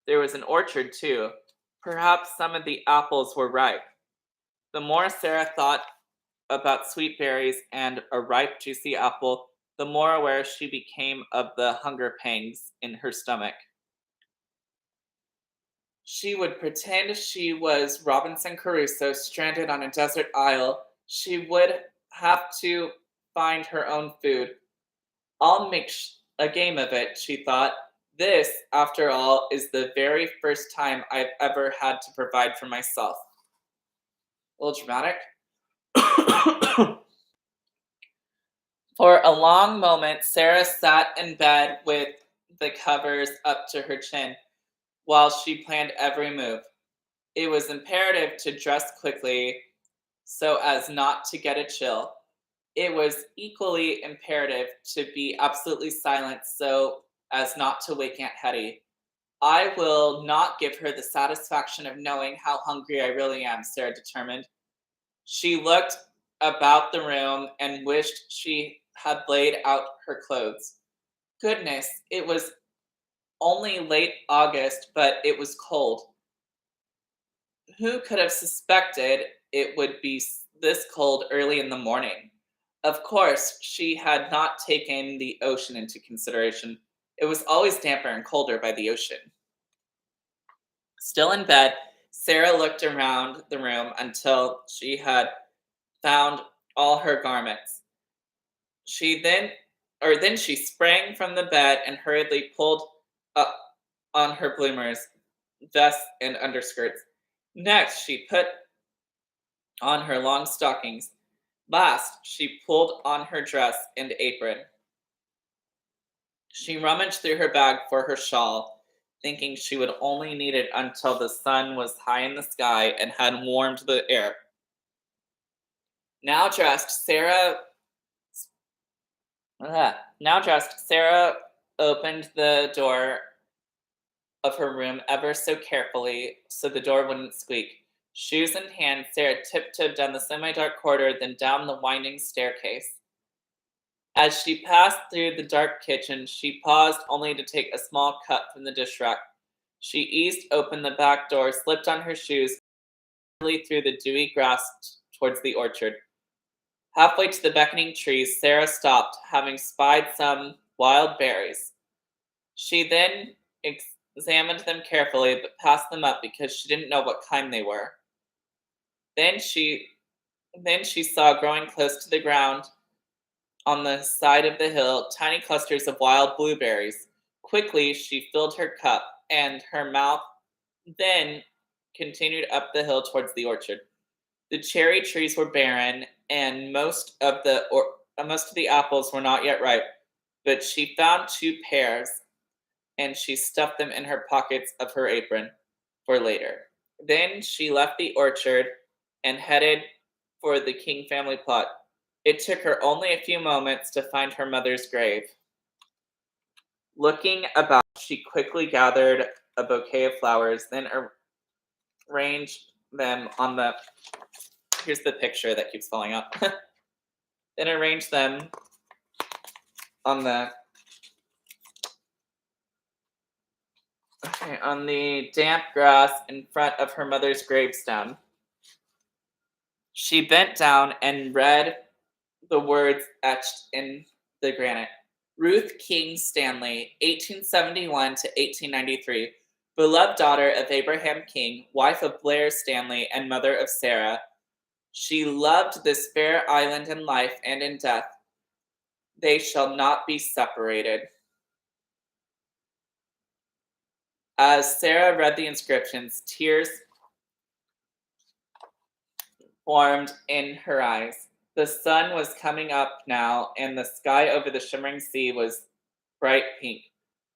There was an orchard, too. Perhaps some of the apples were ripe. The more Sarah thought about sweet berries and a ripe, juicy apple, the more aware she became of the hunger pangs in her stomach. She would pretend she was Robinson Crusoe stranded on a desert isle. She would have to find her own food. I'll make a game of it, she thought. This, after all, is the very first time I've ever had to provide for myself. A little dramatic. For a long moment, Sarah sat in bed with the covers up to her chin while she planned every move. It was imperative to dress quickly so as not to get a chill. It was equally imperative to be absolutely silent so as not to wake Aunt Hetty. I will not give her the satisfaction of knowing how hungry I really am, Sarah determined. She looked about the room and wished she had laid out her clothes. Goodness, it was only late August, but it was cold. Who could have suspected it would be this cold early in the morning? Of course, she had not taken the ocean into consideration. It was always damper and colder by the ocean. Still in bed, Sarah looked around the room until she had found all her garments. Then she sprang from the bed and hurriedly pulled up on her bloomers, vests, and underskirts. Next, she put on her long stockings. Last, she pulled on her dress and apron. She rummaged through her bag for her shawl, thinking she would only need it until the sun was high in the sky and had warmed the air. Now dressed, Sarah opened the door of her room ever so carefully so the door wouldn't squeak. Shoes in hand, Sarah tiptoed down the semi-dark corridor, then down the winding staircase. As she passed through the dark kitchen, she paused only to take a small cup from the dish rack. She eased open the back door, slipped on her shoes, and through the dewy grass towards the orchard. Halfway to the beckoning trees, Sarah stopped, having spied some wild berries. She then examined them carefully, but passed them up because she didn't know what kind they were. Then she saw growing close to the ground on the side of the hill tiny clusters of wild blueberries. Quickly, she filled her cup, and her mouth then continued up the hill towards the orchard. The cherry trees were barren, and most of the apples were not yet ripe, but she found 2 pears, and she stuffed them in her pockets of her apron for later. Then she left the orchard and headed for the King family plot. It took her only a few moments to find her mother's grave. Looking about, she quickly gathered a bouquet of flowers, then arranged them on the... Here's the picture that keeps falling out. Then arranged them on the damp grass in front of her mother's gravestone. She bent down and read the words etched in the granite. Ruth King Stanley, 1871 to 1893, beloved daughter of Abraham King, wife of Blair Stanley, and mother of Sarah. She loved this fair island in life and in death. They shall not be separated. As Sarah read the inscriptions, tears formed in her eyes. The sun was coming up now, and the sky over the shimmering sea was bright pink.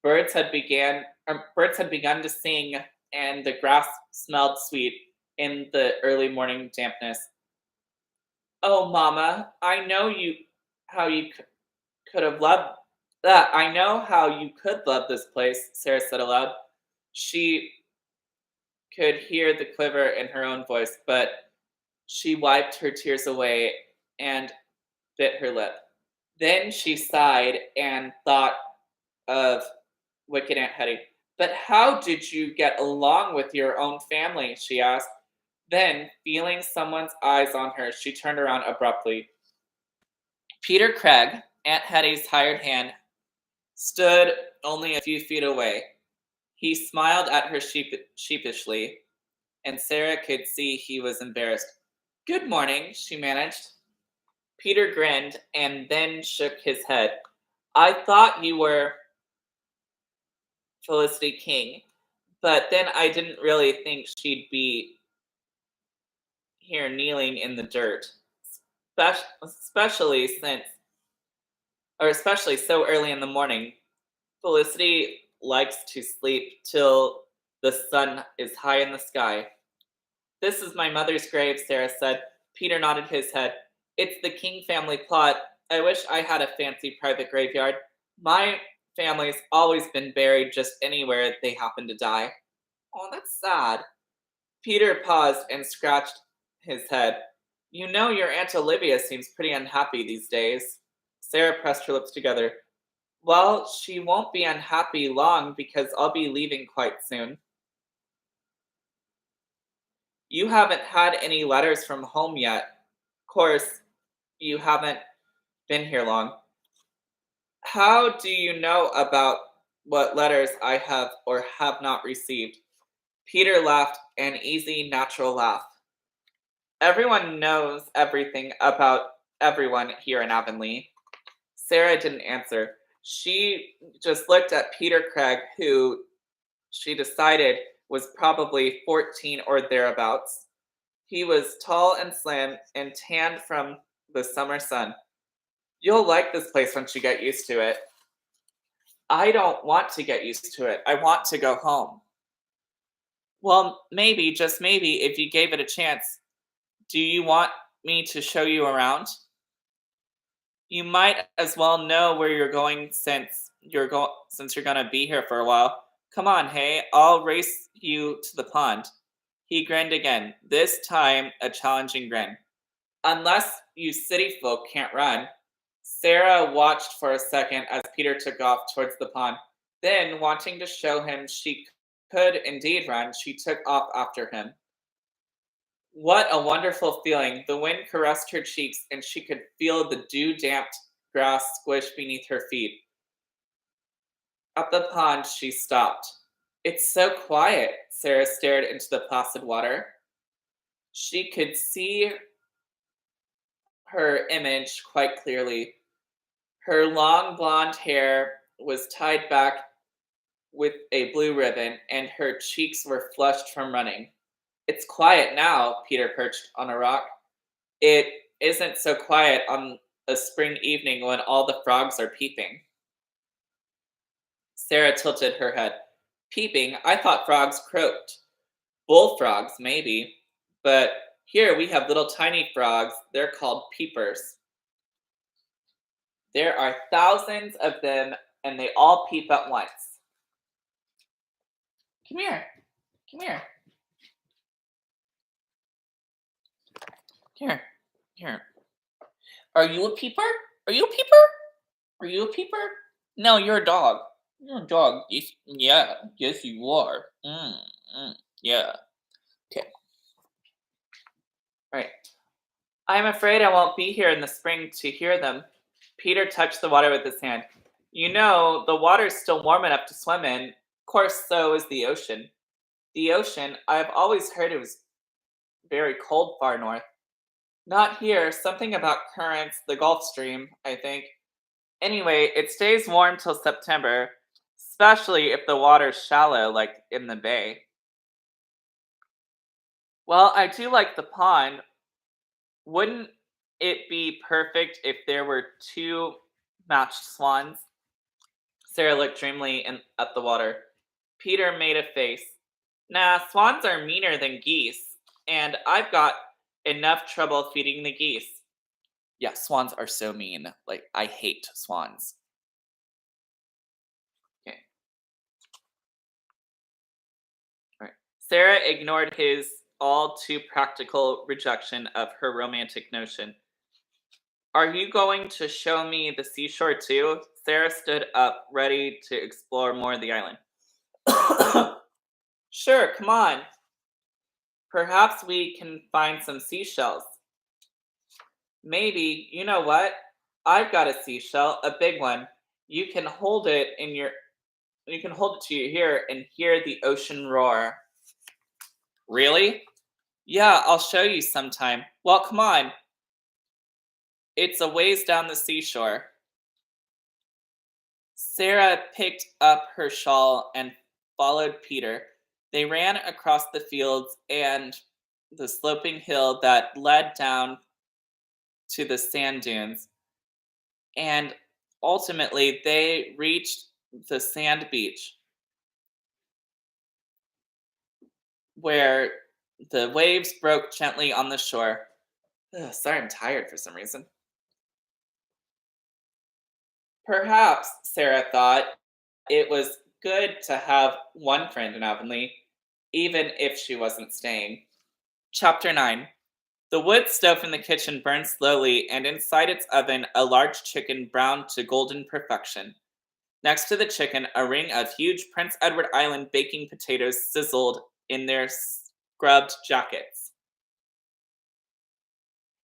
Birds had begun to sing, and the grass smelled sweet in the early morning dampness. Oh, Mama, I know you how you could have loved that. I know how you could love this place, Sarah said aloud. She could hear the quiver in her own voice, but she wiped her tears away and bit her lip. Then she sighed and thought of wicked Aunt Hetty. But how did you get along with your own family? She asked. Then, feeling someone's eyes on her, she turned around abruptly. Peter Craig, Aunt Hetty's hired hand, stood only a few feet away. He smiled at her sheepishly, and Sarah could see he was embarrassed. Good morning, she managed. Peter grinned and then shook his head. I thought you were Felicity King, but then I didn't really think she'd be here kneeling in the dirt, especially especially so early in the morning. Felicity likes to sleep till the sun is high in the sky. This is my mother's grave, Sarah said. Peter nodded his head. It's the King family plot. I wish I had a fancy private graveyard. My family's always been buried just anywhere they happen to die. Oh, that's sad. Peter paused and scratched his head. You know your Aunt Olivia seems pretty unhappy these days. Sarah pressed her lips together. Well, she won't be unhappy long because I'll be leaving quite soon. You haven't had any letters from home yet. Of course, you haven't been here long. How do you know about what letters I have or have not received? Peter laughed an easy, natural laugh. Everyone knows everything about everyone here in Avonlea. Sarah didn't answer. She just looked at Peter Craig, who she decided was probably 14 or thereabouts. He was tall and slim and tanned from the summer sun. You'll like this place once you get used to it. I don't want to get used to it. I want to go home. Well, maybe, just maybe, if you gave it a chance. Do you want me to show you around? You might as well know where you're going since you're gonna be here for a while. Come on, hey, I'll race you to the pond. He grinned again, this time a challenging grin. Unless you city folk can't run. Sarah watched for a second as Peter took off towards the pond. Then, wanting to show him she could indeed run, she took off after him. What a wonderful feeling. The wind caressed her cheeks, and she could feel the dew-damped grass squish beneath her feet. At the pond, she stopped. It's so quiet. Sarah stared into the placid water. She could see her image quite clearly. Her long blonde hair was tied back with a blue ribbon, and her cheeks were flushed from running. It's quiet now, Peter perched on a rock. It isn't so quiet on a spring evening when all the frogs are peeping. Sarah tilted her head. Peeping? I thought frogs croaked. Bullfrogs, maybe. But here we have little tiny frogs. They're called peepers. There are thousands of them, and they all peep at once. Come here. Come here. Here. Here. Are you a peeper? Are you a peeper? Are you a peeper? No, you're a dog. You're a dog. Yes, yeah. Yes, you are. Yeah. Okay. All right. I'm afraid I won't be here in the spring to hear them. Peter touched the water with his hand. You know, the water's still warm enough to swim in. Of course, so is the ocean. The ocean, I've always heard it was very cold far north. Not here, something about currents, the Gulf Stream, I think. Anyway, it stays warm till September, especially if the water's shallow, like in the bay. Well, I do like the pond. Wouldn't it be perfect if there were two matched swans? Sarah looked dreamily at the water. Peter made a face. Nah, swans are meaner than geese, and I've got enough trouble feeding the geese. Yeah, swans are so mean. Like, I hate swans. Okay, all right. Sarah ignored his all too practical rejection of her romantic notion. Are you going to show me the seashore too? Sarah stood up, ready to explore more of the island. Sure, come on. Perhaps we can find some seashells. Maybe, you know what? I've got a seashell, a big one. You can hold it in your you can hold it to your ear and hear the ocean roar. Really? Yeah, I'll show you sometime. Well, come on. It's a ways down the seashore. Sarah picked up her shawl and followed Peter. They ran across the fields and the sloping hill that led down to the sand dunes, and ultimately they reached the sand beach where the waves broke gently on the shore. Ugh, sorry, I'm tired for some reason. Perhaps, Sarah thought, it was good to have one friend in Avonlea, even if she wasn't staying. Chapter 9. The wood stove in the kitchen burned slowly, and inside its oven, a large chicken browned to golden perfection. Next to the chicken, a ring of huge Prince Edward Island baking potatoes sizzled in their scrubbed jackets.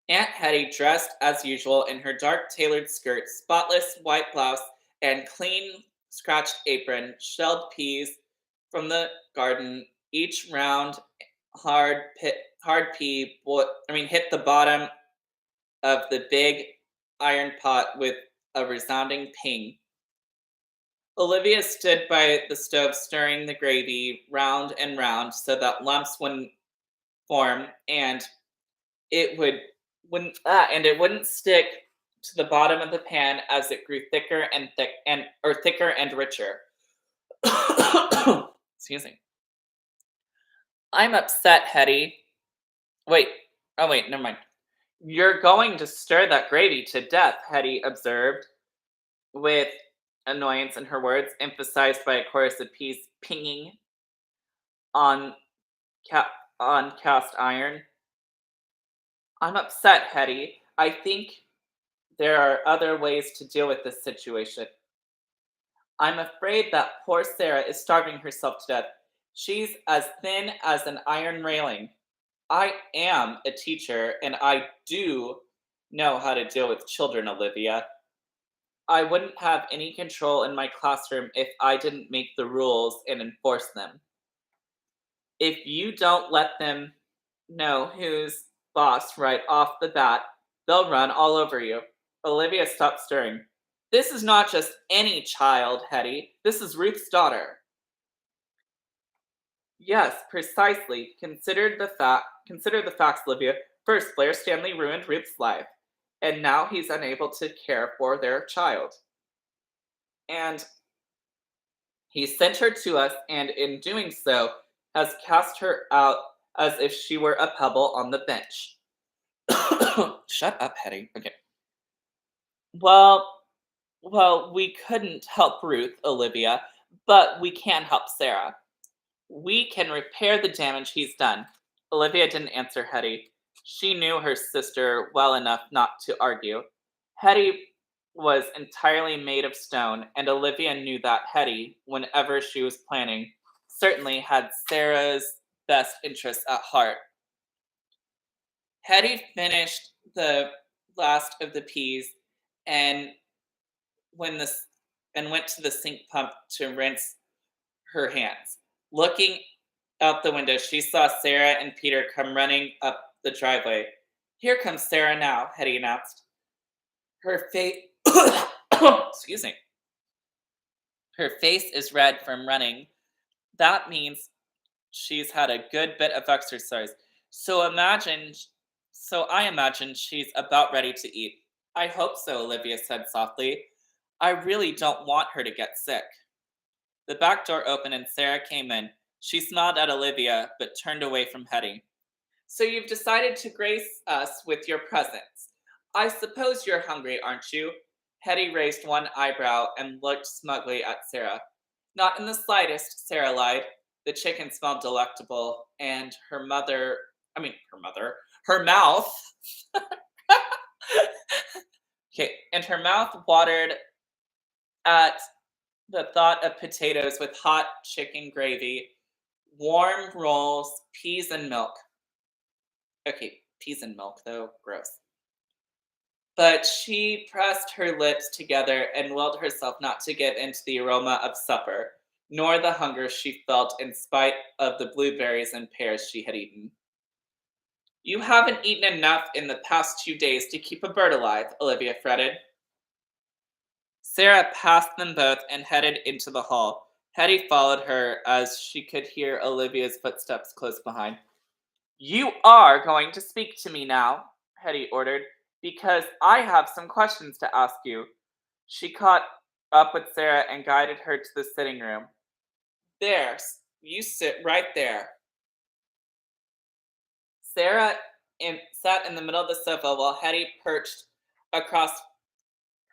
Aunt Hetty, dressed as usual in her dark tailored skirt, spotless white blouse, and clean scratched apron, shelled peas from the garden. Each round, hard pea, hit the bottom of the big iron pot with a resounding ping. Olivia stood by the stove stirring the gravy round and round so that lumps wouldn't form and it wouldn't stick to the bottom of the pan as it grew thicker and richer. Excuse me. I'm upset, Hetty. Wait. Oh wait, never mind. You're going to stir that gravy to death, Hetty observed, with annoyance in her words, emphasized by a chorus of peas pinging on ca- on cast iron. I'm upset, Hetty. I think there are other ways to deal with this situation. I'm afraid that poor Sarah is starving herself to death. She's as thin as an iron railing. I am a teacher, and I do know how to deal with children, Olivia. I wouldn't have any control in my classroom if I didn't make the rules and enforce them. If you don't let them know who's boss right off the bat, they'll run all over you. Olivia stopped stirring. This is not just any child, Hetty. This is Ruth's daughter. Yes, precisely. Consider the facts, Olivia. First, Blair Stanley ruined Ruth's life, and now he's unable to care for their child. And he sent her to us, and in doing so, has cast her out as if she were a pebble on the bench. Shut up, Hetty. Okay. Well, we couldn't help Ruth, Olivia, but we can help Sarah. We can repair the damage he's done. Olivia didn't answer Hetty. She knew her sister well enough not to argue. Hetty was entirely made of stone, and Olivia knew that Hetty, whenever she was planning, certainly had Sarah's best interests at heart. Hetty finished the last of the peas and when this and went to the sink pump to rinse her hands. Looking out the window, she saw Sarah and Peter come running up the driveway. Here comes Sarah now, Hetty announced. Her face excuse me. Her face is red from running. That means she's had a good bit of exercise. So imagine so I imagine she's about ready to eat. I hope so, Olivia said softly. I really don't want her to get sick. The back door opened and Sarah came in. She smiled at Olivia, but turned away from Hetty. So you've decided to grace us with your presence. I suppose you're hungry, aren't you? Hetty raised one eyebrow and looked smugly at Sarah. Not in the slightest, Sarah lied. The chicken smelled delectable, and her mouth, okay, and her mouth watered at the thought of potatoes with hot chicken gravy, warm rolls, peas and milk. Okay, peas and milk, though, gross. But she pressed her lips together and willed herself not to give in to the aroma of supper, nor the hunger she felt in spite of the blueberries and pears she had eaten. You haven't eaten enough in the past 2 days to keep a bird alive, Olivia fretted. Sarah passed them both and headed into the hall. Hetty followed her as she could hear Olivia's footsteps close behind. You are going to speak to me now, Hetty ordered, because I have some questions to ask you. She caught up with Sarah and guided her to the sitting room. There, you sit right there. Sarah sat in the middle of the sofa while Hetty perched across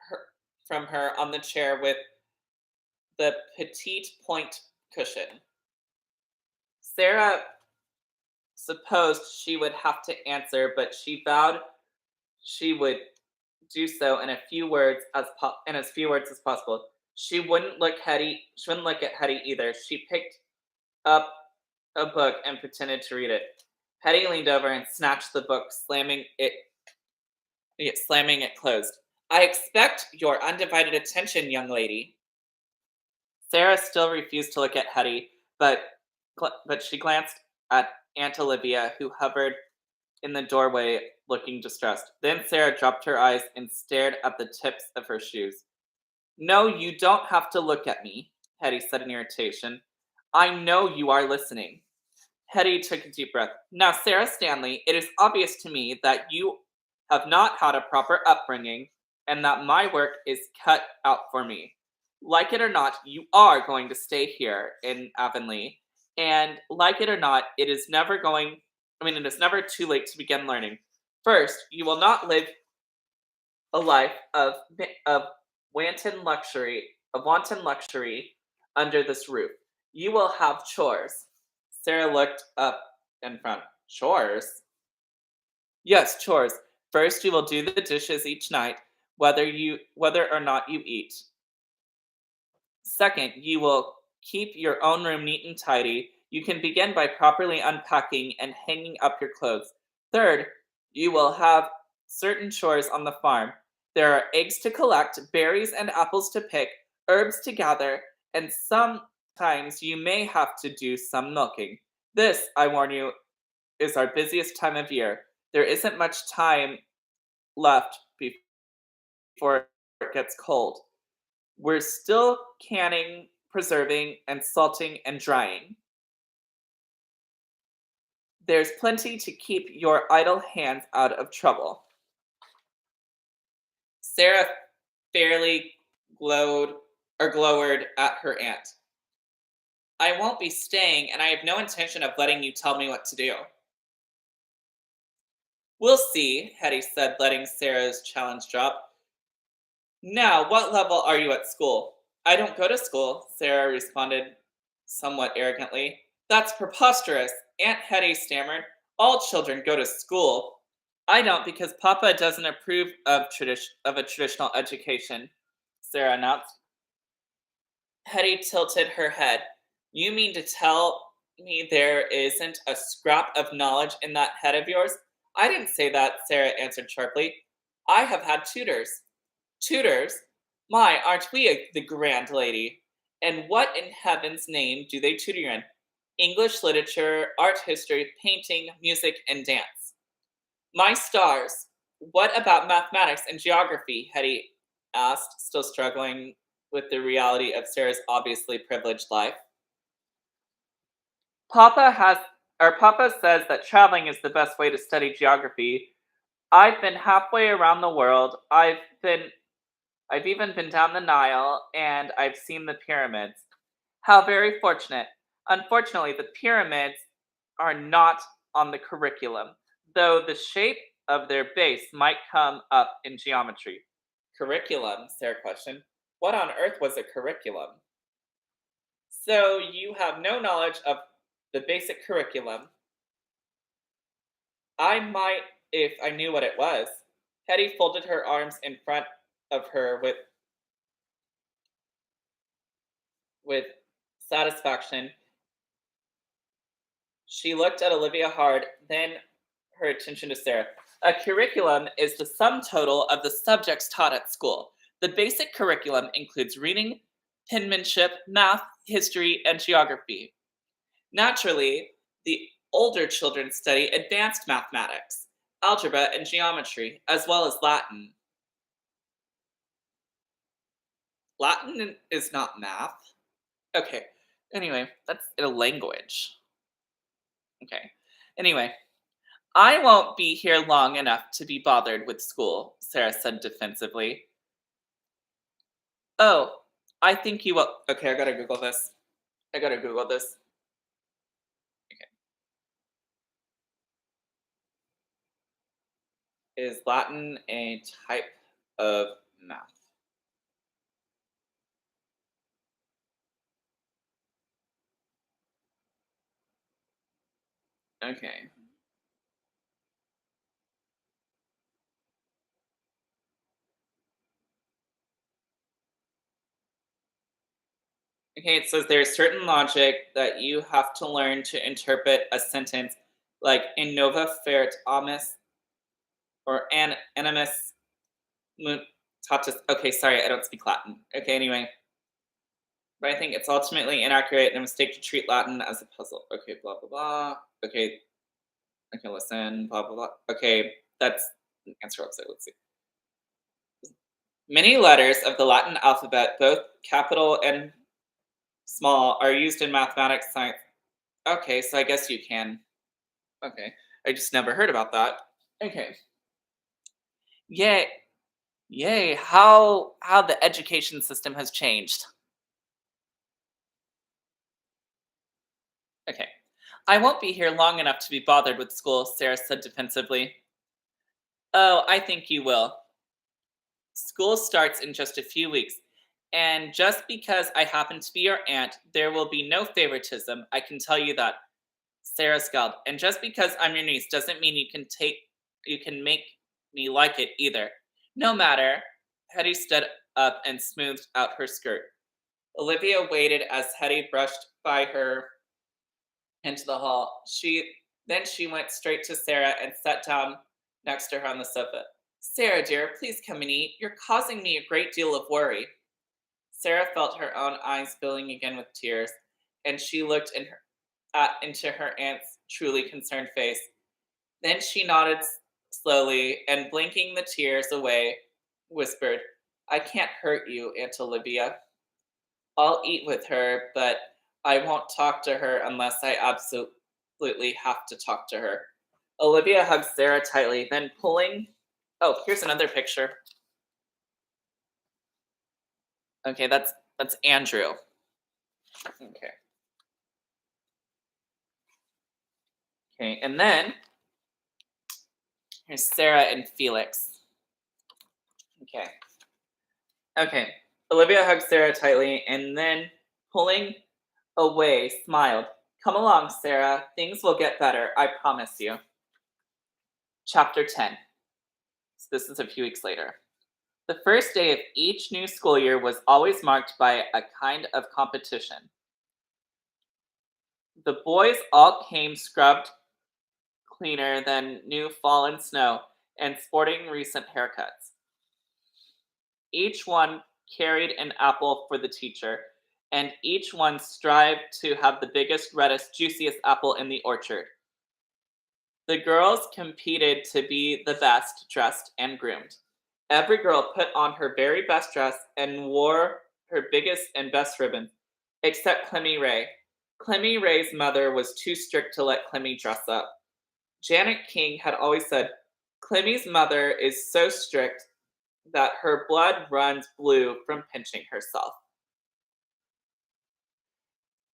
her, from her on the chair with the petite point cushion. Sarah supposed she would have to answer, but she vowed she would do so in as few words as possible. She wouldn't look at Hetty either. She picked up a book and pretended to read it. Hetty leaned over and snatched the book, slamming it closed. I expect your undivided attention, young lady. Sarah still refused to look at Hetty, but she glanced at Aunt Olivia, who hovered in the doorway looking distressed. Then Sarah dropped her eyes and stared at the tips of her shoes. No, you don't have to look at me, Hetty said in irritation. I know you are listening. Hetty took a deep breath. Now, Sarah Stanley, it is obvious to me that you have not had a proper upbringing and that my work is cut out for me. Like it or not, you are going to stay here in Avonlea. And like it or not, it is never too late to begin learning. First, you will not live a life of wanton luxury under this roof. You will have chores. Sarah looked up and frowned. Chores? Yes, chores. First, you will do the dishes each night, whether or not you eat. Second, you will keep your own room neat and tidy. You can begin by properly unpacking and hanging up your clothes. Third, you will have certain chores on the farm. There are eggs to collect, berries and apples to pick, herbs to gather, and sometimes you may have to do some milking. This, I warn you, is our busiest time of year. There isn't much time left before it gets cold. We're still canning, preserving, and salting and drying. There's plenty to keep your idle hands out of trouble. Sarah fairly glowered at her aunt. I won't be staying, and I have no intention of letting you tell me what to do. We'll see, Hetty said, letting Sarah's challenge drop. Now, what level are you at school? I don't go to school, Sarah responded somewhat arrogantly. That's preposterous, Aunt Hetty stammered. All children go to school. I don't because Papa doesn't approve of a traditional education, Sarah announced. Hetty tilted her head. You mean to tell me there isn't a scrap of knowledge in that head of yours? I didn't say that, Sarah answered sharply. I have had tutors. Tutors? My, aren't we the grand lady? And what in heaven's name do they tutor you in? English literature, art history, painting, music, and dance. My stars. What about mathematics and geography? Hetty asked, still struggling with the reality of Sarah's obviously privileged life. Papa has Papa says that traveling is the best way to study geography. I've been halfway around the world. I've even been down the Nile and I've seen the pyramids. How very fortunate. Unfortunately, the pyramids are not on the curriculum, though the shape of their base might come up in geometry. Curriculum? Sarah questioned. What on earth was a curriculum? So you have no knowledge of the basic curriculum. I might if I knew what it was. Hetty folded her arms in front of her with satisfaction. She looked at Olivia hard, then her attention to Sarah. A curriculum is the sum total of the subjects taught at school. The basic curriculum includes reading, penmanship, math, history, and geography. Naturally, the older children study advanced mathematics, algebra, and geometry, as well as Latin. Latin is not math. Okay, anyway, that's a language. Okay, anyway, I won't be here long enough to be bothered with school, Sarah said defensively. Oh, I think you will. Okay, I gotta Google this. I gotta Google this. Okay. Is Latin a type of math? Okay. Okay, it says there's certain logic that you have to learn to interpret a sentence like in nova ferat amis or an animus mutatis. Okay, sorry, I don't speak Latin. Okay, anyway. But I think it's ultimately inaccurate and a mistake to treat Latin as a puzzle. Okay, blah blah blah. Okay, okay, listen, blah blah blah. Okay, that's an answer website. Let's see. Many letters of the Latin alphabet, both capital and small, are used in mathematics, science. Okay, so I guess you can. Okay, I just never heard about that. Okay, yay, yay! How the education system has changed. Okay, I won't be here long enough to be bothered with school, Sarah said defensively. Oh, I think you will. School starts in just a few weeks, and just because I happen to be your aunt, there will be no favoritism. I can tell you that. Sarah scowled. And just because I'm your niece doesn't mean you can make me like it either. No matter. Hetty stood up and smoothed out her skirt. Olivia waited as Hetty brushed by her into the hall. She went straight to Sarah and sat down next to her on the sofa. Sarah, dear, please come and eat. You're causing me a great deal of worry. Sarah felt her own eyes filling again with tears, and she looked into her aunt's truly concerned face. Then she nodded slowly and, blinking the tears away, whispered, I can't hurt you, Aunt Olivia. I'll eat with her, but I won't talk to her unless I absolutely have to talk to her. Olivia hugged Sarah tightly, then pulling. Oh, here's another picture. Okay, that's Andrew. Okay. Okay, and then here's Sarah and Felix. Okay. Okay. Olivia hugged Sarah tightly and then, pulling away, smiled. Come along, Sarah. Things will get better, I promise you. Chapter 10. So this is a few weeks later. The first day of each new school year was always marked by a kind of competition. The boys all came scrubbed cleaner than new fallen snow and sporting recent haircuts. Each one carried an apple for the teacher, and each one strived to have the biggest, reddest, juiciest apple in the orchard. The girls competed to be the best dressed and groomed. Every girl put on her very best dress and wore her biggest and best ribbon, except Clemmy Ray. Clemmy Ray's mother was too strict to let Clemmy dress up. Janet King had always said, Clemmy's mother is so strict that her blood runs blue from pinching herself.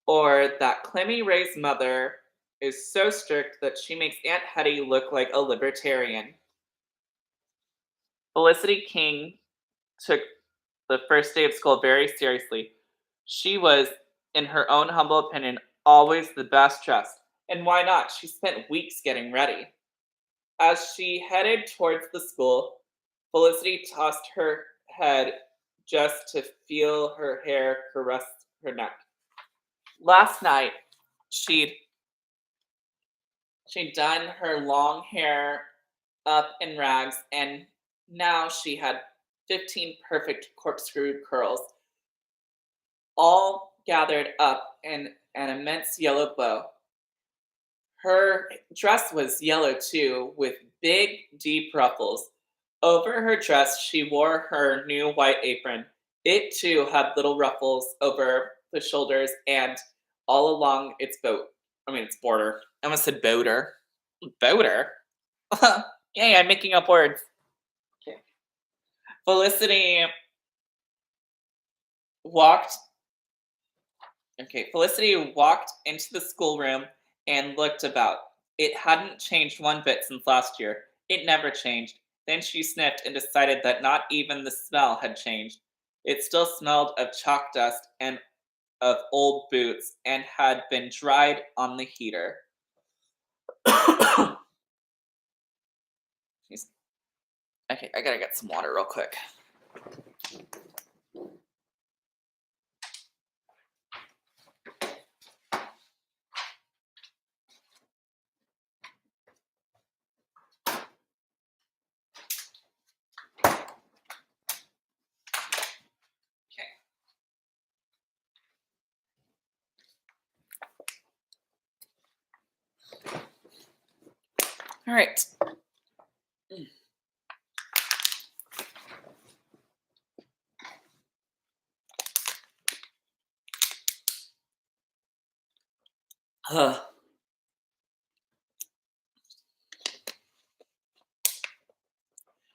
Or that Clemmy Ray's mother is so strict that she makes Aunt Hetty look like a libertarian. Felicity King took the first day of school very seriously. She was, in her own humble opinion, always the best dressed. And why not? She spent weeks getting ready. As she headed towards the school, Felicity tossed her head just to feel her hair caress her neck. Last night, she'd done her long hair up in rags, and now she had 15 perfect corkscrew curls, all gathered up in an immense yellow bow. Her dress was yellow too, with big, deep ruffles. Over her dress, she wore her new white apron. It too had little ruffles over the shoulders and all along its border. I almost said boater. Boater? Yay, I'm making up words. Okay. Felicity walked into the schoolroom and looked about. It hadn't changed one bit since last year. It never changed. Then she sniffed and decided that not even the smell had changed. It still smelled of chalk dust and of old boots and had been dried on the heater. Okay, I gotta get some water real quick. All right.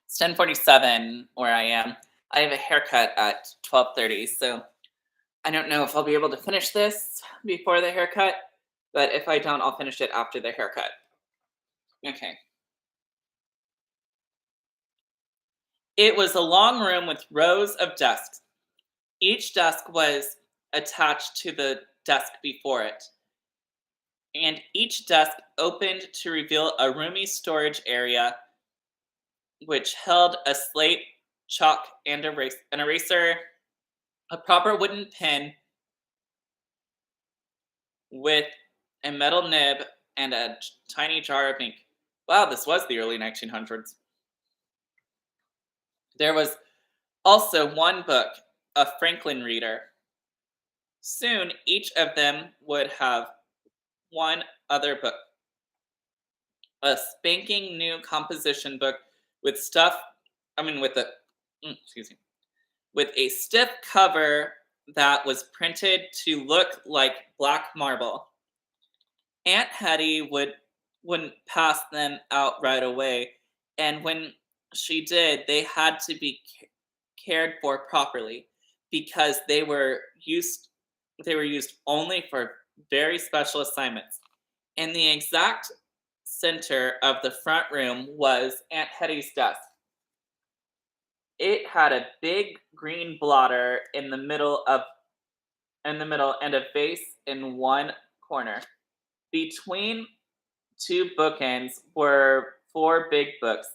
It's 10:47 where I am. I have a haircut at 12:30, so I don't know if I'll be able to finish this before the haircut, but if I don't, I'll finish it after the haircut. Okay. It was a long room with rows of desks. Each desk was attached to the desk before it, and each desk opened to reveal a roomy storage area which held a slate, chalk, and an eraser, a proper wooden pen with a metal nib, and a tiny jar of ink. Wow, this was the early 1900s. There was also one book, a Franklin reader. Soon, each of them would have one other book, a spanking new composition book with with a stiff cover that was printed to look like black marble. Aunt Hetty wouldn't pass them out right away, and when she did, they had to be cared for properly because they were used only for very special assignments. In the exact center of the front room was Aunt Hetty's desk. It had a big green blotter in the middle and a vase in one corner. Between two bookends were four big books,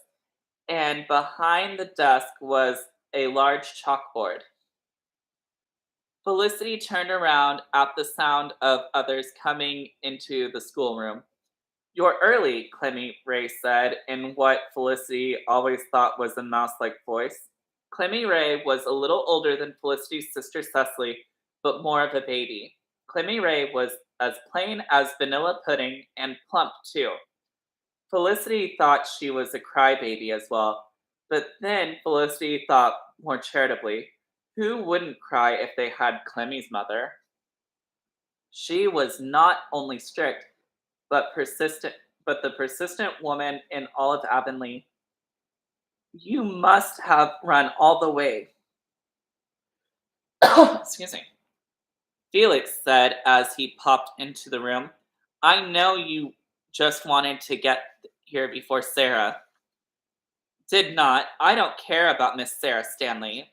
and behind the desk was a large chalkboard. Felicity turned around at the sound of others coming into the schoolroom. You're early, Clemmy Ray said, in what Felicity always thought was a mouse like voice. Clemmy Ray was a little older than Felicity's sister Cecily, but more of a baby. Clemmy Ray was as plain as vanilla pudding and plump, too. Felicity thought she was a crybaby as well, but then Felicity thought more charitably, who wouldn't cry if they had Clemmy's mother? She was not only strict, but the persistent woman in all of Avonlea. You must have run all the way. Excuse me. Felix said as he popped into the room. I know you just wanted to get here before Sarah. Did not. I don't care about Miss Sarah Stanley,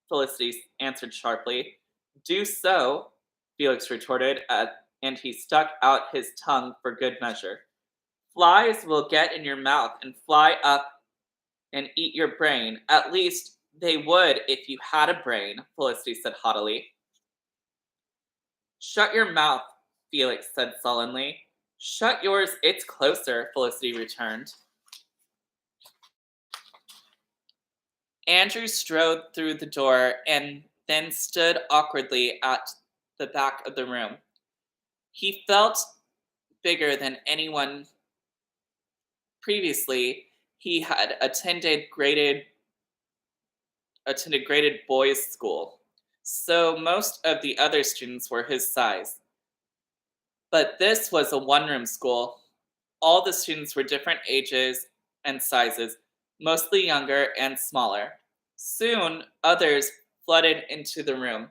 Felicity answered sharply. Do so, Felix retorted, and he stuck out his tongue for good measure. Flies will get in your mouth and fly up and eat your brain. At least they would if you had a brain, Felicity said haughtily. Shut your mouth, Felix said sullenly. Shut yours, it's closer, Felicity returned. Andrew strode through the door and then stood awkwardly at the back of the room. He felt bigger than anyone previously. He had attended graded boys' school, so most of the other students were his size. But this was a one-room school. All the students were different ages and sizes, mostly younger and smaller. Soon, others flooded into the room.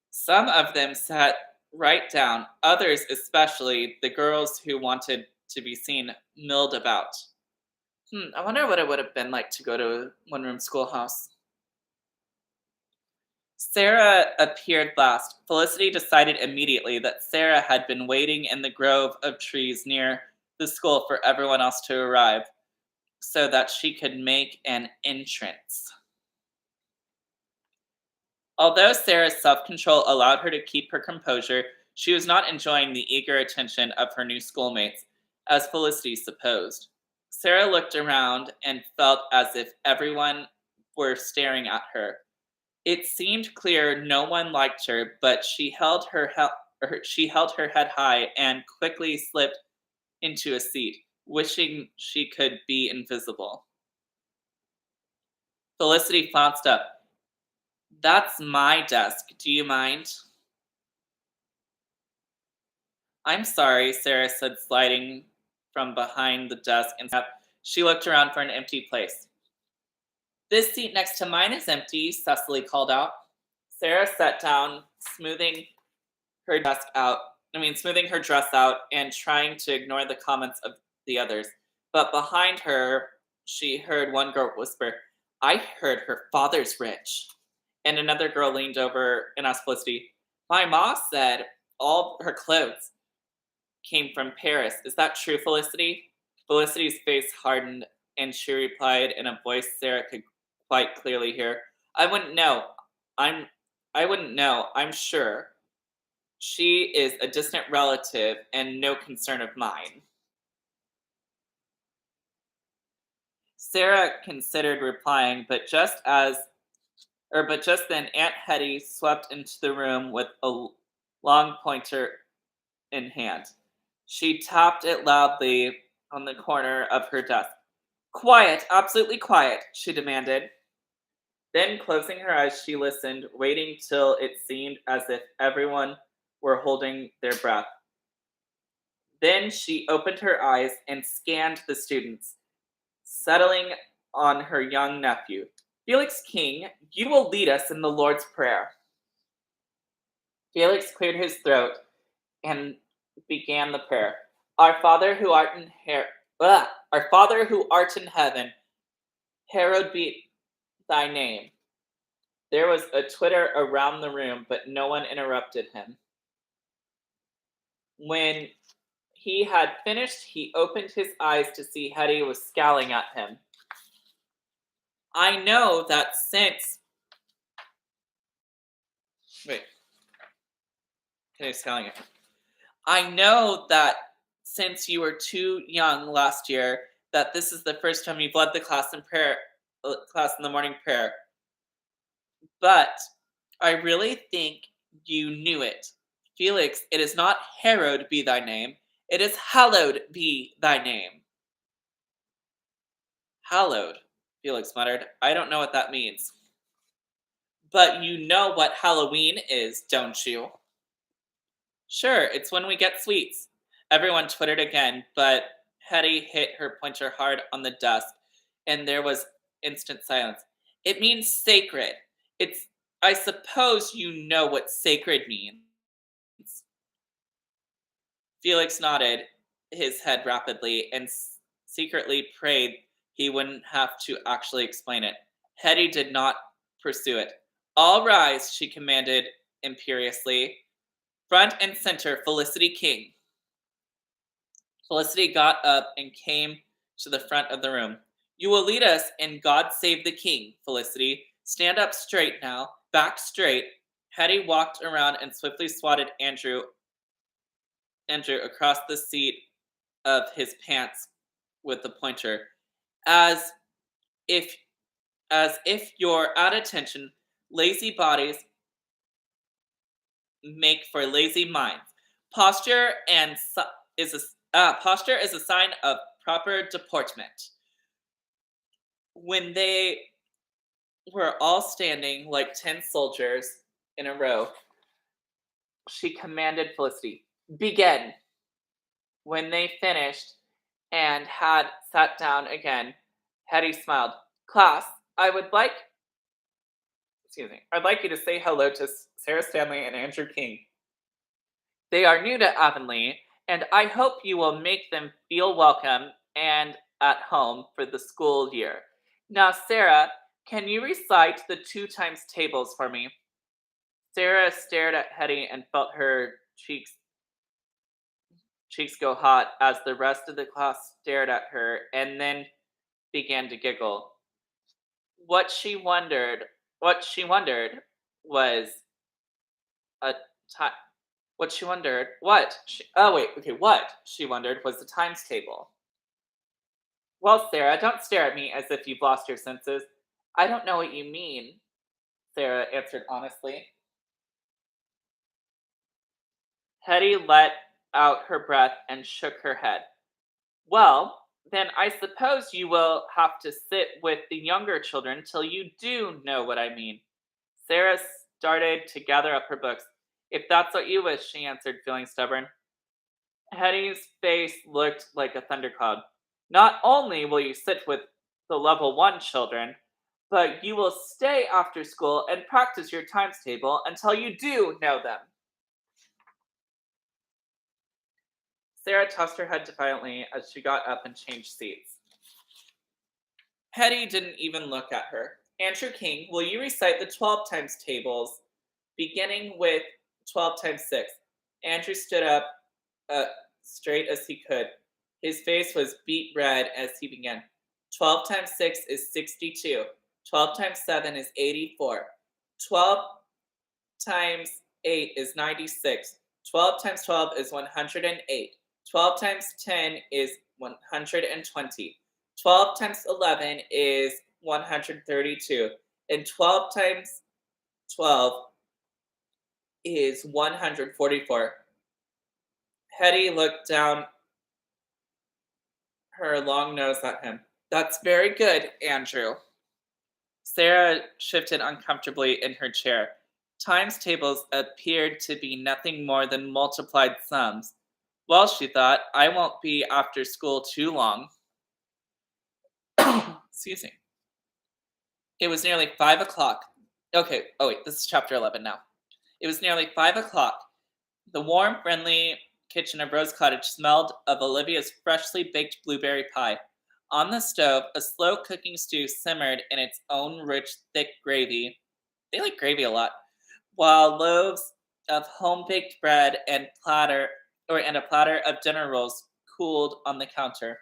Some of them sat right down, others, especially the girls who wanted to be seen, milled about. I wonder what it would have been like to go to a one-room schoolhouse. Sarah appeared last. Felicity decided immediately that Sarah had been waiting in the grove of trees near the school for everyone else to arrive, so that she could make an entrance. Although Sarah's self-control allowed her to keep her composure, she was not enjoying the eager attention of her new schoolmates, as Felicity supposed. Sarah looked around and felt as if everyone were staring at her. It seemed clear no one liked her, but she held her head high and quickly slipped into a seat, wishing she could be invisible. Felicity flounced up. That's my desk. Do you mind? I'm sorry, Sarah said, sliding from behind the desk and she looked around for an empty place. This seat next to mine is empty, Cecily called out. Sarah sat down, smoothing her dress out and trying to ignore the comments of the others. But behind her, she heard one girl whisper, I heard her father's rich. And another girl leaned over and asked Felicity, my ma said all her clothes came from Paris. Is that true, Felicity? Felicity's face hardened and she replied in a voice Sarah could quite clearly hear, I wouldn't know. I'm sure. She is a distant relative and no concern of mine. Sarah considered replying, but just then Aunt Hetty swept into the room with a long pointer in hand. She tapped it loudly on the corner of her desk. Quiet, absolutely quiet, she demanded. Then, closing her eyes, she listened, waiting till it seemed as if everyone were holding their breath. Then she opened her eyes and scanned the students, settling on her young nephew. Felix King, you will lead us in the Lord's Prayer. Felix cleared his throat and began the prayer. Our Father who art in heaven, hallowed be thy name. There was a twitter around the room, but no one interrupted him. When he had finished, he opened his eyes to see Hetty was scowling at him. I know that since... Wait. Hetty's scowling at him. I know that since you were too young last year that this is the first time you've led the class in prayer, class in the morning prayer. But I really think you knew it. Felix, it is not Herod be thy name, it is hallowed be thy name. Hallowed, Felix muttered. I don't know what that means. But you know what Halloween is, don't you? Sure, it's when we get sweets. Everyone twittered again, but Hetty hit her pointer hard on the desk, and there was instant silence. It means sacred. It's, I suppose you know what sacred means. Felix nodded his head rapidly and secretly prayed he wouldn't have to actually explain it. Hetty did not pursue it. All rise, she commanded imperiously. Front and center, Felicity King. Felicity got up and came to the front of the room. You will lead us in God Save the King, Felicity. Stand up straight now, back straight. Hetty walked around and swiftly swatted Andrew across the seat of his pants with the pointer, as if you're at attention. Lazy bodies make for lazy minds. Posture and posture is a sign of proper deportment. When they were all standing like 10 soldiers in a row, she commanded Felicity, begin. When they finished and had sat down again, Hetty smiled. Class, I'd like you to say hello to Sarah Stanley and Andrew King. They are new to Avonlea, and I hope you will make them feel welcome and at home for the school year. Now, Sarah, can you recite the 2 times tables for me? Sarah stared at Hetty and felt her cheeks go hot as the rest of the class stared at her and then began to giggle. What she wondered was a time. What she wondered, what she wondered was the times table. Well, Sarah, don't stare at me as if you've lost your senses. I don't know what you mean, Sarah answered honestly. Hetty let out her breath and shook her head. Well, then I suppose you will have to sit with the younger children till you do know what I mean. Sarah started to gather up her books. If that's what you wish, she answered, feeling stubborn. Hetty's face looked like a thundercloud. Not only will you sit with the level 1 children, but you will stay after school and practice your times table until you do know them. Sarah tossed her head defiantly as she got up and changed seats. Hetty didn't even look at her. Andrew King, will you recite the 12 times tables, beginning with 12 times 6? Andrew stood up straight as he could. His face was beet red as he began. 12 times 6 is 62. 12 times 7 is 84. 12 times 8 is 96. 12 times 12 is 108. 12 times 10 is 120. 12 times 11 is 132. And 12 times 12 is 144. Hetty looked down her long nose at him. That's very good, Andrew. Sarah shifted uncomfortably in her chair. Times tables appeared to be nothing more than multiplied sums. Well, she thought, I won't be after school too long. Excuse me. It was nearly 5 o'clock. Okay, this is chapter 11 now. It was nearly 5 o'clock. The warm, friendly kitchen of Rose Cottage smelled of Olivia's freshly baked blueberry pie. On the stove, a slow cooking stew simmered in its own rich, thick gravy. They like gravy a lot. While loaves of home-baked bread and a platter of dinner rolls cooled on the counter.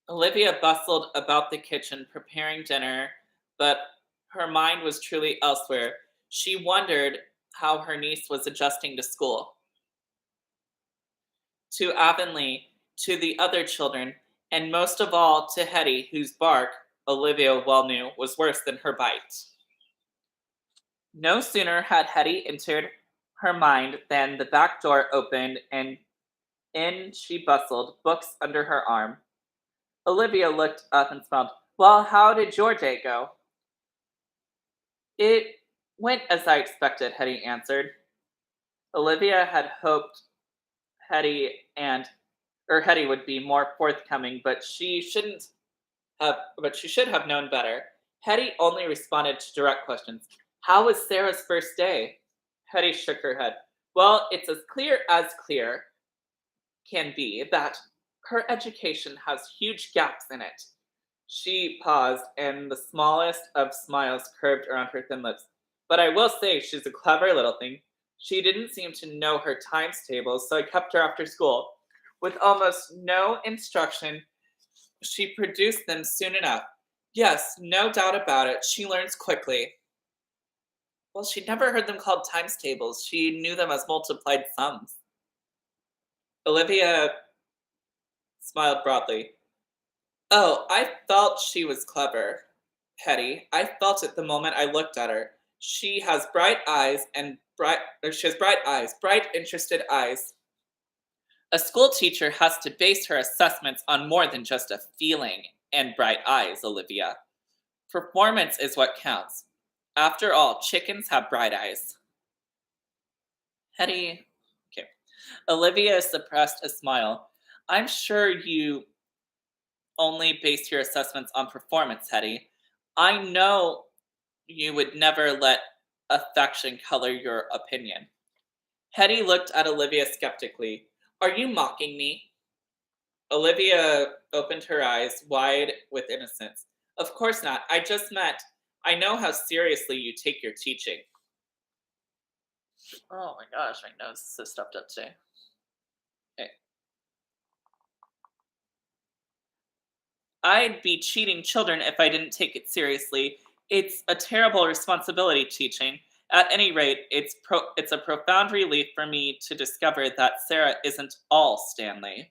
Olivia bustled about the kitchen preparing dinner, but her mind was truly elsewhere. She wondered how her niece was adjusting to school. to Avonlea, to the other children, and most of all to Hetty, whose bark, Olivia well knew, was worse than her bite. No sooner had Hetty entered her mind than the back door opened and in she bustled, books under her arm. Olivia looked up and smiled. Well, how did your day go? It went as I expected, Hetty answered. Olivia had hoped Hetty and Hetty would be more forthcoming, but she should have known better. Hetty only responded to direct questions. How was Sarah's first day? Hetty shook her head. Well, it's as clear can be that her education has huge gaps in it. She paused, and the smallest of smiles curved around her thin lips. But I will say she's a clever little thing. She didn't seem to know her times tables, so I kept her after school. With almost no instruction, she produced them soon enough. Yes, no doubt about it, she learns quickly. Well, she'd never heard them called times tables. She knew them as multiplied sums. Olivia smiled broadly. Oh, I felt she was clever, Hetty. I felt it the moment I looked at her. She has bright eyes, bright, interested eyes. A school teacher has to base her assessments on more than just a feeling and bright eyes, Olivia. Performance is what counts. After all, chickens have bright eyes. Hetty, okay. Olivia suppressed a smile. I'm sure you only base your assessments on performance, Hetty. I know you would never let affection color your opinion. Hetty looked at Olivia skeptically. Are you mocking me? Olivia opened her eyes wide with innocence. Of course not. I just meant I know how seriously you take your teaching. Oh my gosh, my nose is so stuffed up today. Okay. I'd be cheating children if I didn't take it seriously. It's a terrible responsibility teaching. At any rate, it's a profound relief for me to discover that Sarah isn't all Stanley.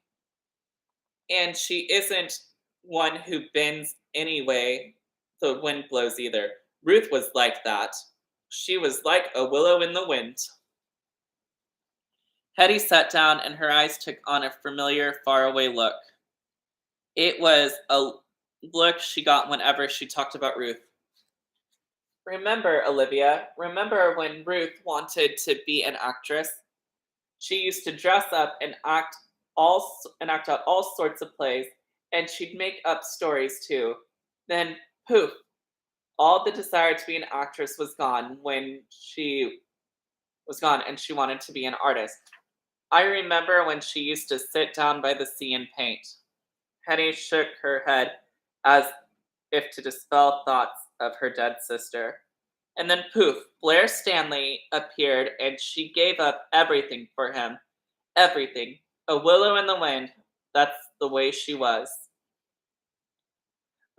And she isn't one who bends any way the wind blows either. Ruth was like that. She was like a willow in the wind. Hetty sat down and her eyes took on a familiar, faraway look. It was a look she got whenever she talked about Ruth. Remember, Olivia, remember when Ruth wanted to be an actress? She used to dress up and act out all sorts of plays, and she'd make up stories too. Then, poof, all the desire to be an actress was gone and she wanted to be an artist. I remember when she used to sit down by the sea and paint. Hetty shook her head as if to dispel thoughts of her dead sister. And then poof, Blair Stanley appeared and she gave up everything for him. Everything. A willow in the wind. That's the way she was.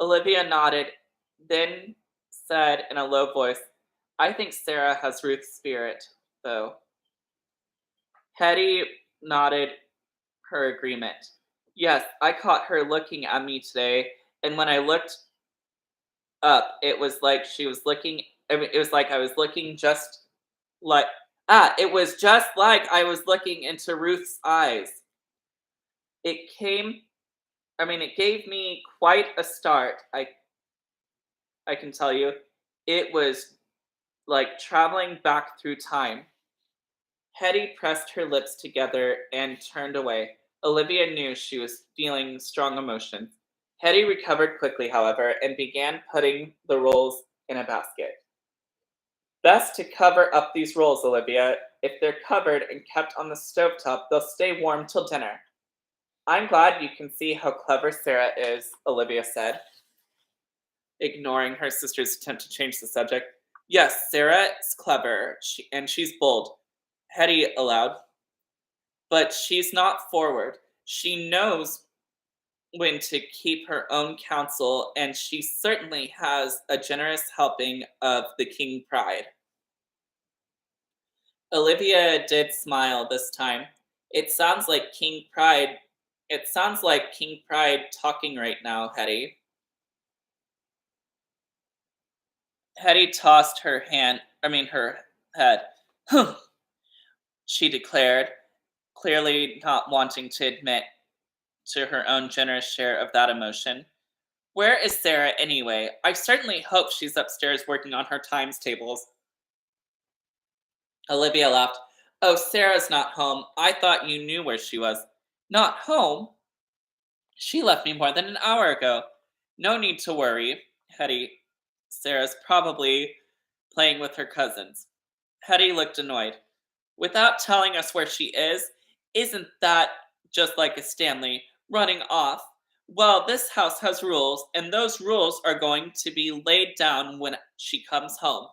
Olivia nodded, then said in a low voice, I think Sarah has Ruth's spirit, though. Hetty nodded her agreement. Yes, I caught her looking at me today, and when I looked up, it was like she was looking. It was like I was looking just like it was just like I was looking into Ruth's eyes. It came. It gave me quite a start. I can tell you, it was like traveling back through time. Hetty pressed her lips together and turned away. Olivia knew she was feeling strong emotions. Hetty recovered quickly, however, and began putting the rolls in a basket. Best to cover up these rolls, Olivia. If they're covered and kept on the stovetop, they'll stay warm till dinner. I'm glad you can see how clever Sarah is, Olivia said, ignoring her sister's attempt to change the subject. Yes, Sarah is clever, and she's bold, Hetty allowed. But she's not forward. She knows when to keep her own counsel, and she certainly has a generous helping of the king pride. Olivia did smile this time. It sounds like King Pride. It sounds like King Pride talking right now, Hetty. Hetty tossed her head. Humph, she declared, clearly not wanting to admit to her own generous share of that emotion. Where is Sarah anyway? I certainly hope she's upstairs working on her times tables. Olivia laughed. Oh, Sarah's not home. I thought you knew where she was. Not home? She left me more than an hour ago. No need to worry, Hetty. Sarah's probably playing with her cousins. Hetty looked annoyed. Without telling us where she is? Isn't that just like a Stanley running off? Well, this house has rules, and those rules are going to be laid down when she comes home.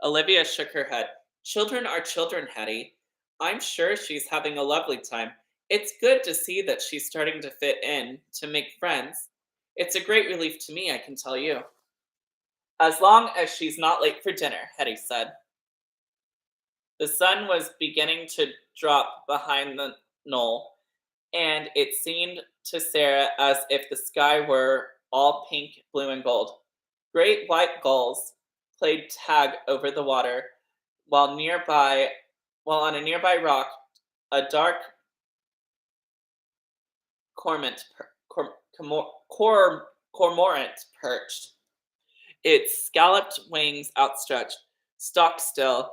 Olivia shook her head. Children are children, Hetty. I'm sure she's having a lovely time. It's good to see that she's starting to fit in, to make friends. It's a great relief to me, I can tell you. As long as she's not late for dinner, Hetty said. The sun was beginning to drop behind the knoll, and it seemed to Sarah as if the sky were all pink, blue, and gold. Great white gulls played tag over the water, while while on a nearby rock, a dark cormorant, cormorant perched, its scalloped wings outstretched, stock still,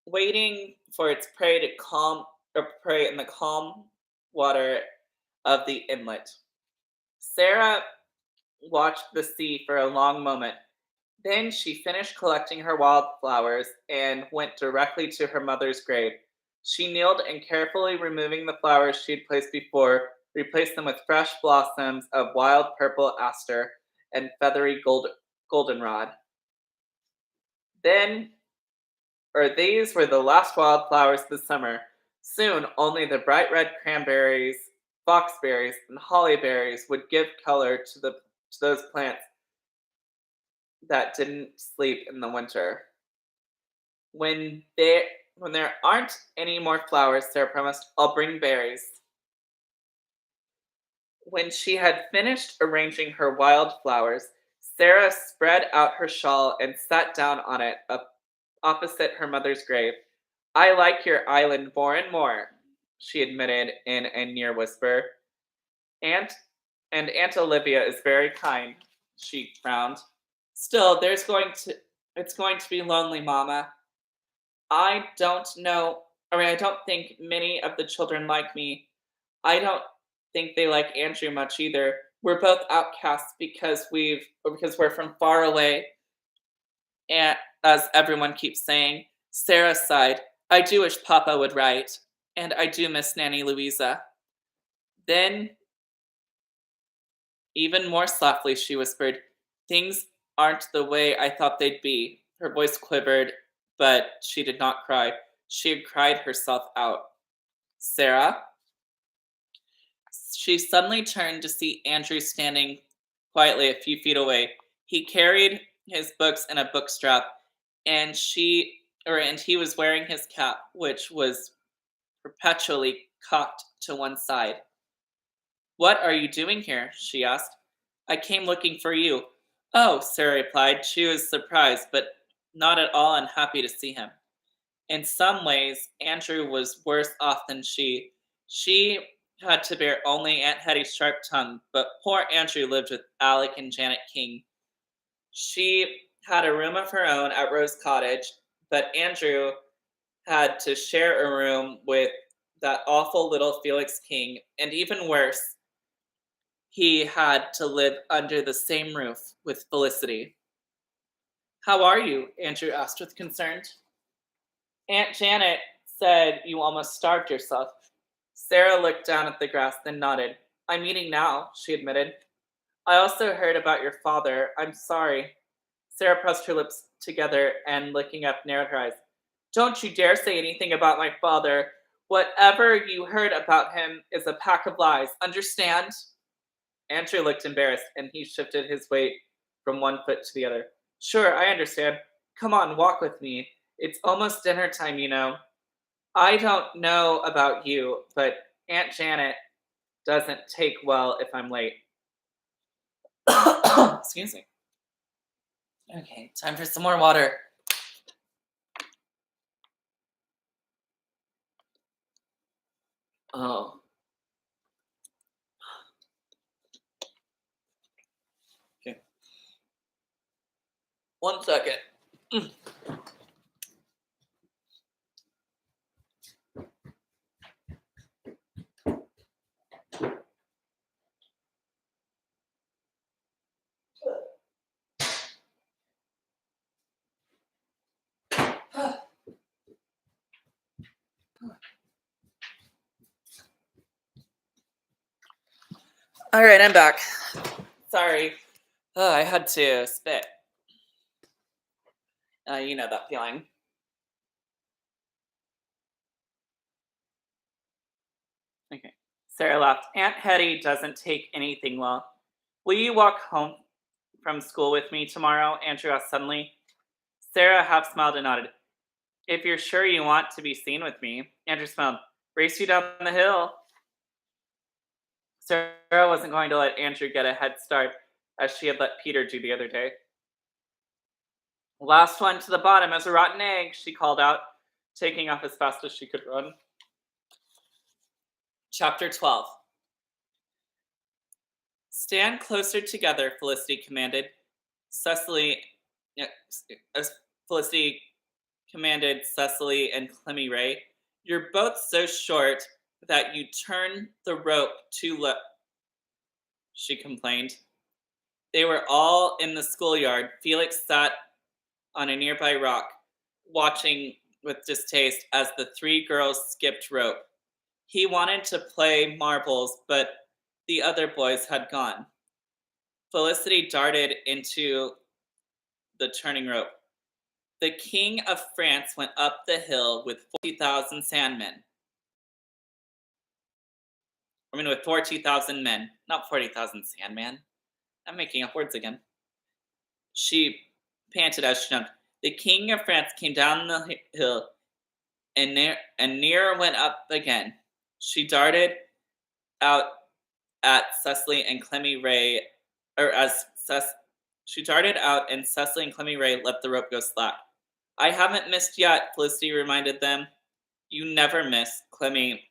waiting for its prey in the calm water of the inlet. Sarah watched the sea for a long moment. Then she finished collecting her wildflowers and went directly to her mother's grave. She kneeled and carefully removing the flowers she had placed before, replaced them with fresh blossoms of wild purple aster and feathery goldenrod. Then, or these were the last wildflowers of the summer. Soon, only the bright red cranberries, foxberries, and hollyberries would give color to those plants that didn't sleep in the winter. When there when there aren't any more flowers, Sarah promised, I'll bring berries. When she had finished arranging her wild flowers, Sarah spread out her shawl and sat down on it opposite her mother's grave. I like your island more and more, she admitted in a near whisper. Aunt Aunt Olivia is very kind, she frowned. Still, it's going to be lonely, Mama. I don't think many of the children like me. I don't think they like Andrew much either. We're both outcasts because we're from far away, and as everyone keeps saying. Sarah sighed. I do wish Papa would write, and I do miss Nanny Louisa. Then, even more softly, she whispered, things aren't the way I thought they'd be. Her voice quivered, but she did not cry. She had cried herself out. Sarah? She suddenly turned to see Andrew standing quietly a few feet away. He carried his books in a book strap, and he was wearing his cap, which was perpetually cocked to one side. What are you doing here? She asked. I came looking for you. Oh, Sarah replied. She was surprised, but not at all unhappy to see him. In some ways, Andrew was worse off than she. She had to bear only Aunt Hetty's sharp tongue, but poor Andrew lived with Alec and Janet King. She had a room of her own at Rose Cottage, but Andrew had to share a room with that awful little Felix King, and even worse, he had to live under the same roof with Felicity. How are you? Andrew asked with concern. Aunt Janet said you almost starved yourself. Sarah looked down at the grass, then nodded. I'm eating now, she admitted. I also heard about your father. I'm sorry. Sarah pressed her lips together and, looking up, narrowed her eyes. Don't you dare say anything about my father. Whatever you heard about him is a pack of lies. Understand? Andrew looked embarrassed, and he shifted his weight from one foot to the other. Sure, I understand. Come on, walk with me. It's almost dinner time, you know. I don't know about you, but Aunt Janet doesn't take well if I'm late. Excuse me. Okay, time for some more water. Oh, okay. 1 second. Mm. All right, I'm back. Sorry. Oh, I had to spit. You know that feeling. Okay. Sarah laughed. Aunt Hetty doesn't take anything well. Will you walk home from school with me tomorrow? Andrew asked suddenly. Sarah half smiled and nodded. If you're sure you want to be seen with me, Andrew smiled. Race you down the hill. Sarah wasn't going to let Andrew get a head start as she had let Peter do the other day. Last one to the bottom is a rotten egg, she called out, taking off as fast as she could run. Chapter 12. Stand closer together, Felicity commanded. Cecily, yeah, Felicity commanded Cecily and Clemmy Ray. You're both so short that you turn the rope too low, she complained. They were all in the schoolyard. Felix sat on a nearby rock, watching with distaste as the three girls skipped rope. He wanted to play marbles, but the other boys had gone. Felicity darted into the turning rope. The King of France went up the hill with 40,000 sandmen. With 40,000 men, not 40,000 sandmen. I'm making up words again. She panted as she jumped. The King of France came down the hill and nearer went up again. She darted out at Cecily and Clemmy Ray, she darted out and Cecily and Clemmy Ray let the rope go slack. I haven't missed yet, Felicity reminded them. You never miss, Clemmy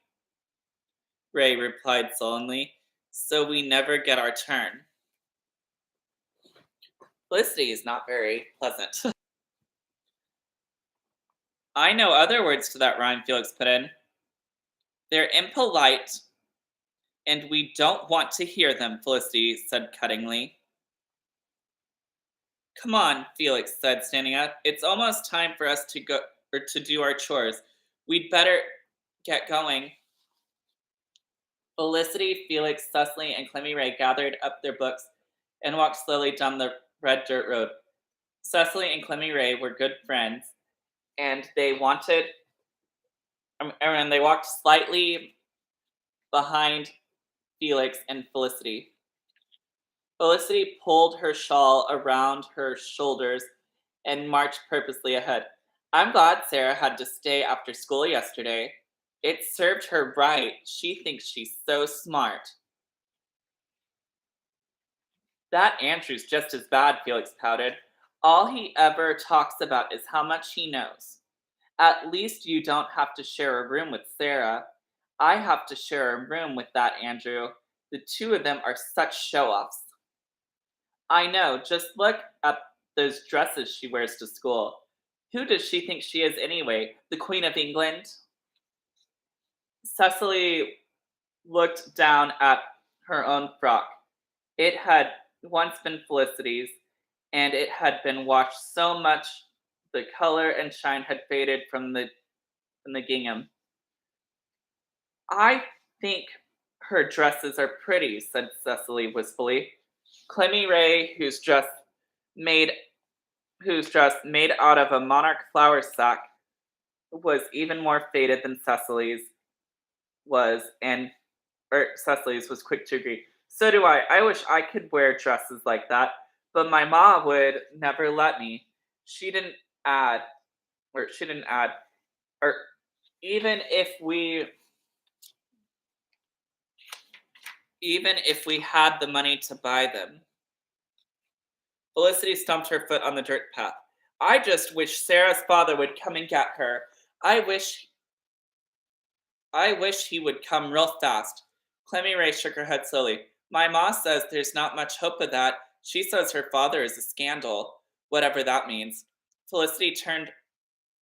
Ray replied sullenly. So we never get our turn. Felicity is not very pleasant. I know other words to that rhyme, Felix put in. They're impolite, and we don't want to hear them, Felicity said cuttingly. Come on, Felix said, standing up. It's almost time for us to go or to do our chores. We'd better get going. Felicity, Felix, Cecily, and Clemmy Ray gathered up their books and walked slowly down the red dirt road. Cecily and Clemmy Ray were good friends, and they walked slightly behind Felix and Felicity. Felicity pulled her shawl around her shoulders and marched purposely ahead. I'm glad Sarah had to stay after school yesterday. It served her right. She thinks she's so smart. That Andrew's just as bad, Felix pouted. All he ever talks about is how much he knows. At least you don't have to share a room with Sarah. I have to share a room with that Andrew. The two of them are such show-offs. I know, just look at those dresses she wears to school. Who does she think she is anyway? The Queen of England? Cecily looked down at her own frock. It had once been Felicity's, and it had been washed so much the color and shine had faded from the gingham. I think her dresses are pretty, said Cecily wistfully. Clemmy Ray, whose dress made out of a monarch flower sack, was even more faded than Cecily's Cecily's was quick to agree. So do I. I wish I could wear dresses like that, but my ma would never let me. She didn't add, or Even if we even if we had the money to buy them. Felicity stumped her foot on the dirt path. I just wish Sarah's father would come and get her. I wish I wish he would come real fast. Clemmy Ray shook her head slowly. My ma says there's not much hope of that. She says her father is a scandal, whatever that means. Felicity turned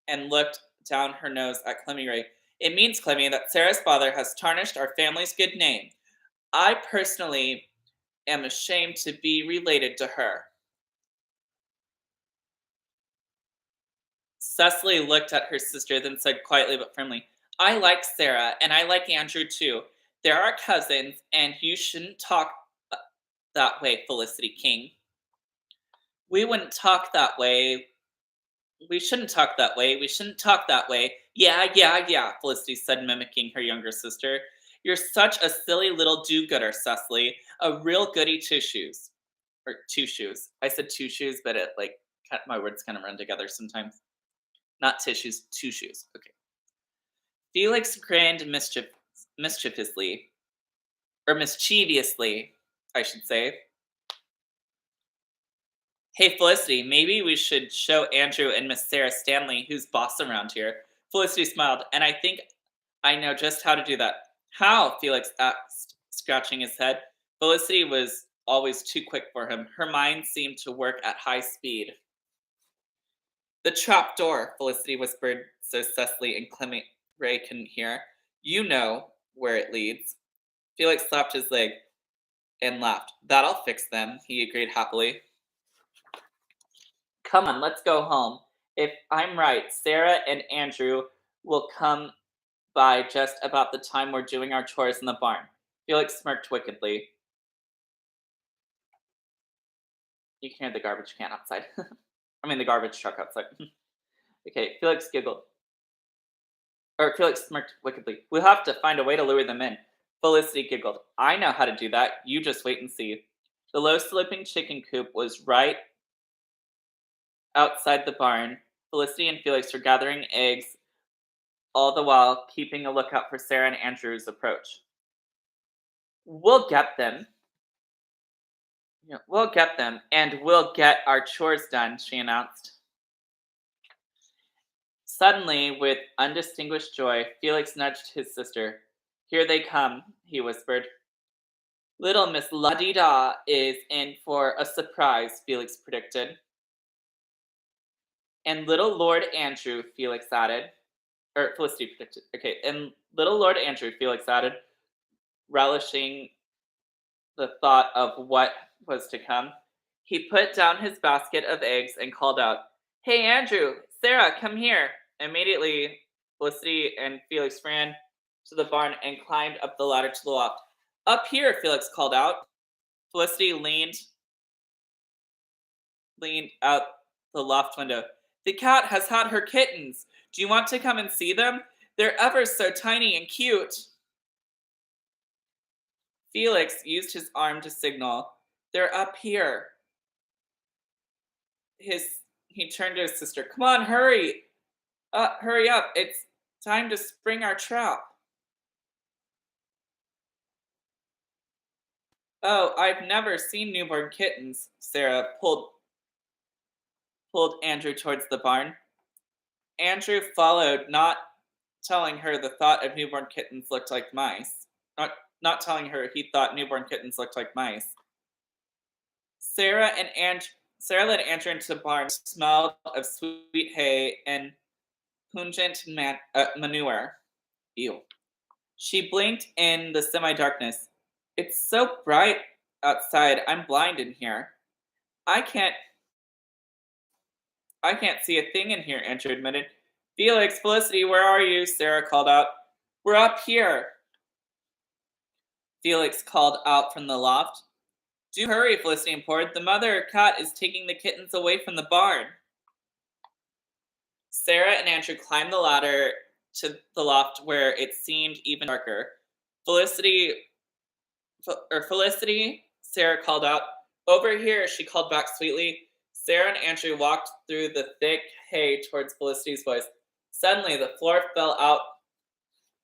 and looked down her nose at Clemmy Ray. It means, Clemmy, that Sarah's father has tarnished our family's good name. I personally am ashamed to be related to her. Cecily looked at her sister, then said quietly but firmly, I like Sarah, and I like Andrew too. They're our cousins, and you shouldn't talk that way, Felicity King. We wouldn't talk that way. We shouldn't talk that way. We shouldn't talk that way. Yeah, yeah, yeah, Felicity said, mimicking her younger sister. You're such a silly little do-gooder, Cecily. A real goody two-shoes. Or two-shoes. I said two-shoes, but it, my words kind of run together sometimes. Not tissues, two-shoes. Okay. Felix grinned mischievously, or mischievously, I should say. Hey, Felicity, maybe we should show Andrew and Miss Sarah Stanley who's boss around here. Felicity smiled, and I think I know just how to do that. How? Felix asked, scratching his head. Felicity was always too quick for him. Her mind seemed to work at high speed. The trap door, Felicity whispered so Cecily and Clement Ray couldn't hear. You know where it leads. Felix slapped his leg and laughed. That'll fix them, he agreed happily. Come on, let's go home. If I'm right, Sarah and Andrew will come by just about the time we're doing our chores in the barn. Felix smirked wickedly. You can hear the garbage can outside. I mean, the garbage truck outside. Okay, Felix smirked wickedly. We'll have to find a way to lure them in. Felicity giggled. I know how to do that. You just wait and see. The low-sloping chicken coop was right outside the barn. Felicity and Felix were gathering eggs, all the while keeping a lookout for Sarah and Andrew's approach. We'll get them. Yeah, we'll get them, and we'll get our chores done, she announced. Suddenly, with undistinguished joy, Felix nudged his sister. Here they come, he whispered. Little Miss La-Di-Da is in for a surprise, Felix predicted. And little Lord Andrew, Felix added. Or Felicity predicted. Okay, and little Lord Andrew, Felix added, relishing the thought of what was to come. He put down his basket of eggs and called out, Hey, Andrew, Sarah, come here. Immediately, Felicity and Felix ran to the barn and climbed up the ladder to the loft. Up here, Felix called out. Felicity leaned out the loft window. The cat has had her kittens. Do you want to come and see them? They're ever so tiny and cute. Felix used his arm to signal. They're up here. He turned to his sister. Come on, hurry. Hurry up. It's time to spring our trap. Oh, I've never seen newborn kittens. Sarah pulled Andrew towards the barn. Andrew followed, not telling her the thought of newborn kittens looked like mice. Not telling her he thought newborn kittens looked like mice. Sarah led Andrew into the barn, smelled of sweet hay and pungent manure. Ew. She blinked in the semi-darkness. It's so bright outside, I'm blind in here. I can't see a thing in here, Andrew admitted. Felix, Felicity, where are you? Sarah called out. We're up here. Felix called out from the loft. Do hurry, Felicity implored. The mother cat is taking the kittens away from the barn. Sarah and Andrew climbed the ladder to the loft where it seemed even darker. Felicity, Sarah called out. Over here, she called back sweetly. Sarah and Andrew walked through the thick hay towards Felicity's voice. Suddenly, the floor fell out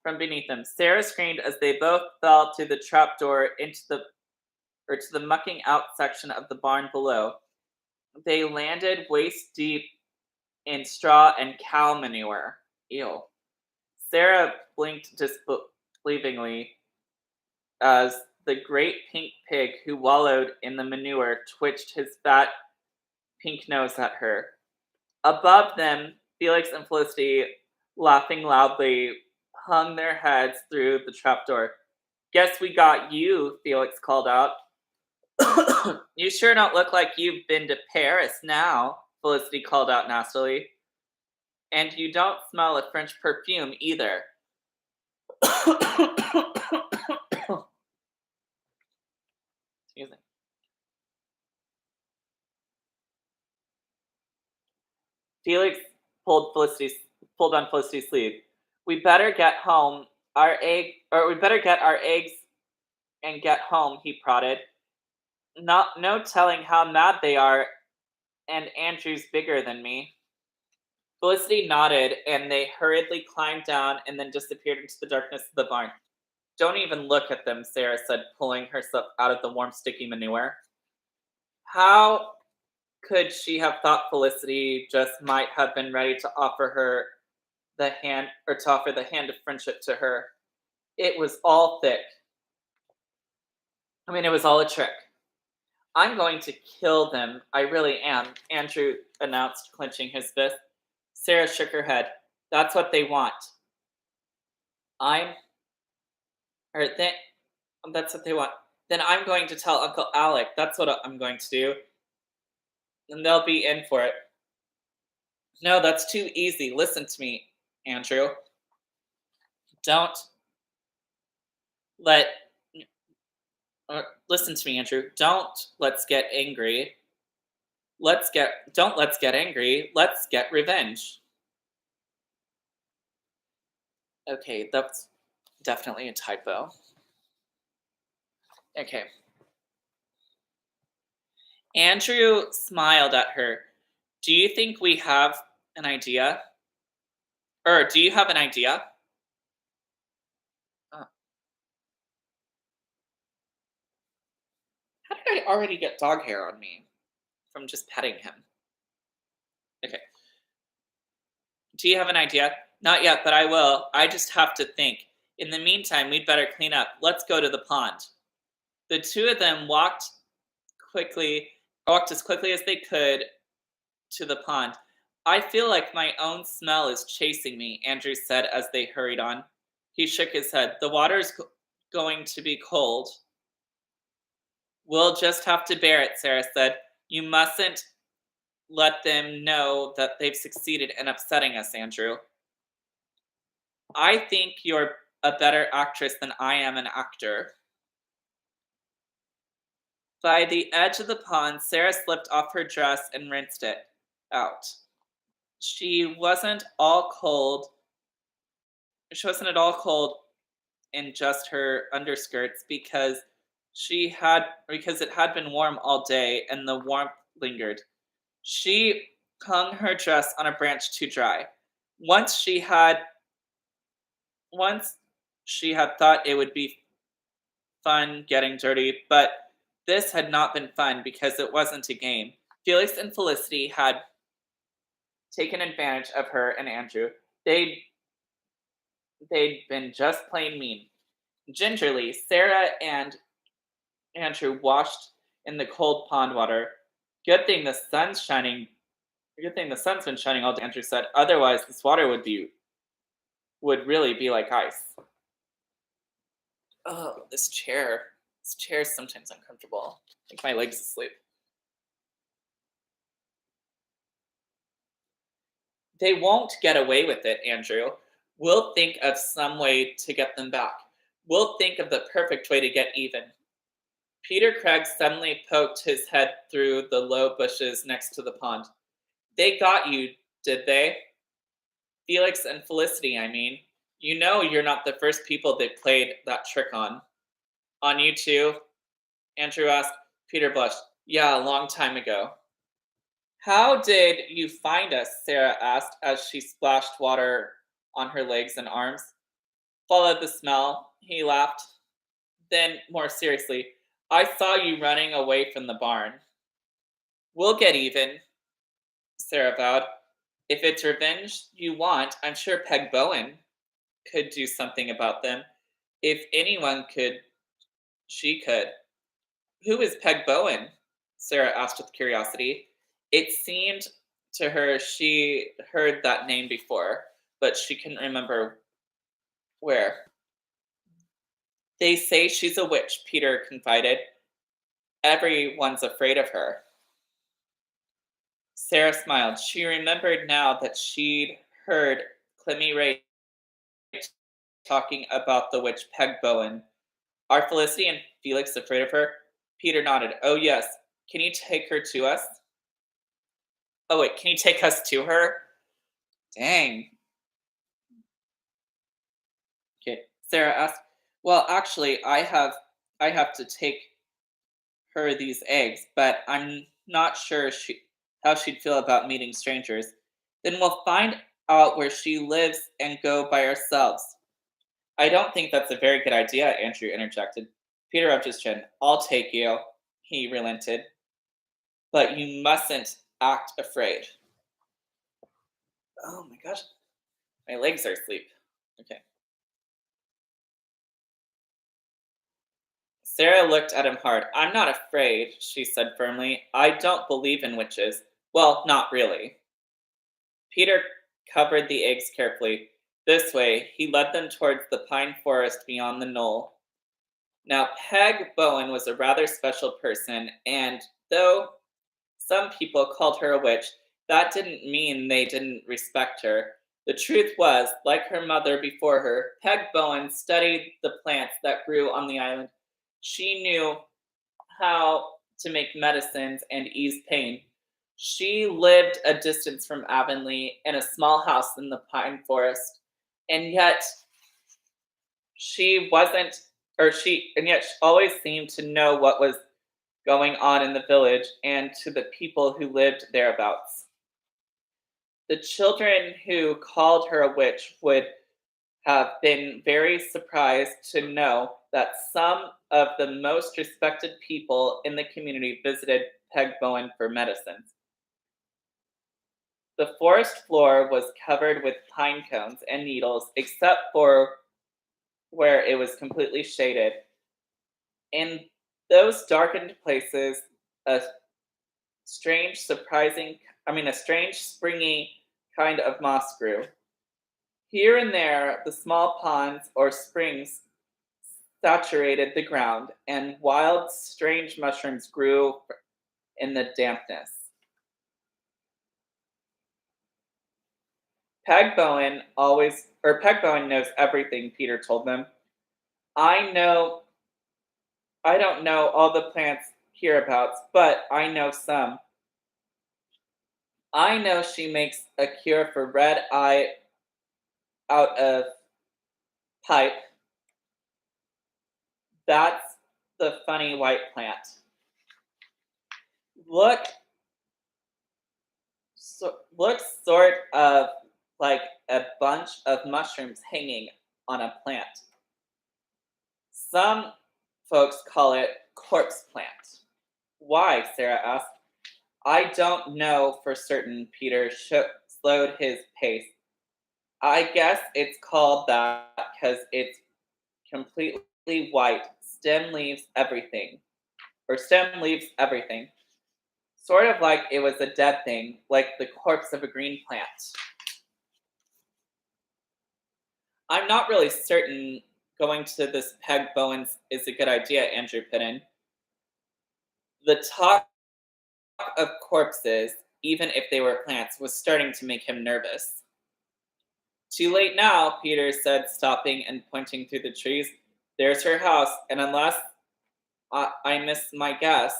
from beneath them. Sarah screamed as they both fell through the trapdoor into the or to the mucking out section of the barn below. They landed waist deep in straw and cow manure. Ew. Sarah blinked disbelievingly as the great pink pig who wallowed in the manure twitched his fat pink nose at her. Above them, Felix and Felicity, laughing loudly, hung their heads through the trapdoor. Guess we got you, Felix called out. You sure don't look like you've been to Paris now, Felicity called out nastily. And you don't smell of French perfume either. Excuse me. Felix pulled on Felicity's sleeve. We better get home. We better get our eggs and get home, he prodded. No telling how mad they are, and Andrew's bigger than me. Felicity nodded, and they hurriedly climbed down and then disappeared into the darkness of the barn. Don't even look at them, Sarah said, pulling herself out of the warm, sticky manure. How could she have thought Felicity just might have been ready to offer her the hand, or to offer the hand of friendship to her? It was all thick. It was all a trick. I'm going to kill them. I really am, Andrew announced, clenching his fist. Sarah shook her head. That's what they want. That's what they want. Then I'm going to tell Uncle Alec. That's what I'm going to do. And they'll be in for it. No, that's too easy. Listen to me, Andrew. Don't let... listen to me, Andrew. Let's get angry. Let's get angry. Let's get revenge. Okay, that's definitely a typo. Okay. Andrew smiled at her. Do you think we have an idea? Do you have an idea? How did I already get dog hair on me from just petting him? Okay. Do you have an idea? Not yet, but I will. I just have to think. In the meantime, we'd better clean up. Let's go to the pond. The two of them walked as quickly as they could to the pond. I feel like my own smell is chasing me, Andrew said as they hurried on. He shook his head. The water's going to be cold. We'll just have to bear it, Sarah said. You mustn't let them know that they've succeeded in upsetting us, Andrew. I think you're a better actress than I am an actor. By the edge of the pond, Sarah slipped off her dress and rinsed it out. She wasn't at all cold in just her underskirts because it had been warm all day and the warmth lingered. She hung her dress on a branch to dry. Once she had thought it would be fun getting dirty, but this had not been fun because it wasn't a game. Felix and Felicity had taken advantage of her and Andrew. They'd been just plain mean. Gingerly, Sarah and Andrew washed in the cold pond water. Good thing the sun's been shining all day, Andrew said. Otherwise, this water would really be like ice. Oh, this chair. This chair is sometimes uncomfortable. I think my leg's asleep. They won't get away with it, Andrew. We'll think of some way to get them back. We'll think of the perfect way to get even. Peter Craig suddenly poked his head through the low bushes next to the pond. They got you, did they? Felix and Felicity, I mean. You know you're not the first people they played that trick on. On you too? Andrew asked. Peter blushed. Yeah, a long time ago. How did you find us? Sarah asked as she splashed water on her legs and arms. Followed the smell. He laughed. Then, more seriously, I saw you running away from the barn. We'll get even, Sarah vowed. If it's revenge you want, I'm sure Peg Bowen could do something about them. If anyone could, she could. Who is Peg Bowen? Sarah asked with curiosity. It seemed to her she heard that name before, but she couldn't remember where. They say she's a witch, Peter confided. Everyone's afraid of her. Sarah smiled. She remembered now that she'd heard Clemmy Ray talking about the witch Peg Bowen. Are Felicity and Felix afraid of her? Peter nodded. Oh, yes. Can you take her to us? Oh, wait, can you take us to her? Dang. Okay. Sarah asked, well, actually, I have to take her these eggs, but I'm not sure how she'd feel about meeting strangers. Then we'll find out where she lives and go by ourselves. I don't think that's a very good idea, Andrew interjected. Peter rubbed his chin. I'll take you, he relented. But you mustn't act afraid. Oh my gosh, my legs are asleep. Okay. Sarah looked at him hard. I'm not afraid, she said firmly. I don't believe in witches. Well, not really. Peter covered the eggs carefully. This way, he led them towards the pine forest beyond the knoll. Now, Peg Bowen was a rather special person, and though some people called her a witch, that didn't mean they didn't respect her. The truth was, like her mother before her, Peg Bowen studied the plants that grew on the island. She knew how to make medicines and ease pain. She lived a distance from Avonlea in a small house in the pine forest, and yet she wasn't, and yet she always seemed to know what was going on in the village and to the people who lived thereabouts. The children who called her a witch would have been very surprised to know that some of the most respected people in the community visited Peg Bowen for medicines. The forest floor was covered with pine cones and needles, except for where it was completely shaded. In those darkened places, a a strange springy kind of moss grew. Here and there, the small ponds or springs saturated the ground, and wild, strange mushrooms grew in the dampness. Peg Bowen knows everything, Peter told them. I know I don't know all the plants hereabouts, but I know some. I know she makes a cure for red eye out of pipe. That's the funny white plant. Look, looks sort of like a bunch of mushrooms hanging on a plant. Some folks call it corpse plant. Why? Sarah asked. I don't know for certain, Peter slowed his pace. I guess it's called that because it's completely white. Stem leaves everything. Sort of like it was a dead thing, like the corpse of a green plant. I'm not really certain going to this Peg Bowen's is a good idea, Andrew put in. The talk of corpses, even if they were plants, was starting to make him nervous. Too late now, Peter said, stopping and pointing through the trees. There's her house, and unless I miss my guess,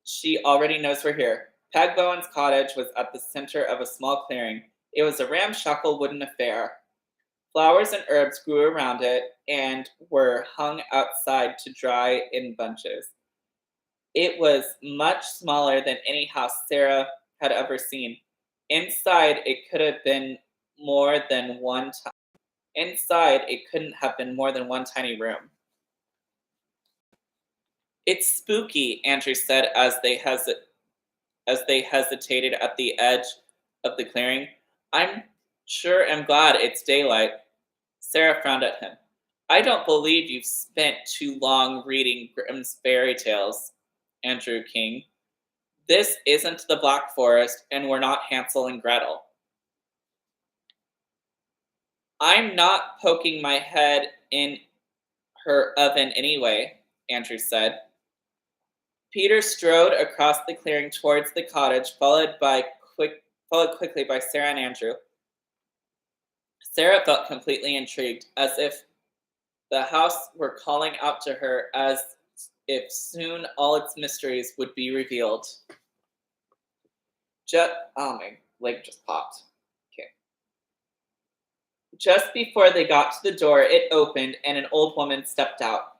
she already knows we're here. Peg Bowen's cottage was at the center of a small clearing. It was a ramshackle wooden affair. Flowers and herbs grew around it and were hung outside to dry in bunches. It was much smaller than any house Sarah had ever seen. Inside, it could have been more than one time. Inside, it couldn't have been more than one tiny room. It's spooky, Andrew said as they hesitated at the edge of the clearing. I'm sure am glad it's daylight. Sarah frowned at him. I don't believe you've spent too long reading Grimm's fairy tales, Andrew King. This isn't the Black Forest, and we're not Hansel and Gretel. I'm not poking my head in her oven anyway, Andrew said. Peter strode across the clearing towards the cottage, followed quickly by Sarah and Andrew. Sarah felt completely intrigued, as if the house were calling out to her, as if soon all its mysteries would be revealed. Oh, my leg just popped. Okay. Just before they got to the door, it opened and an old woman stepped out.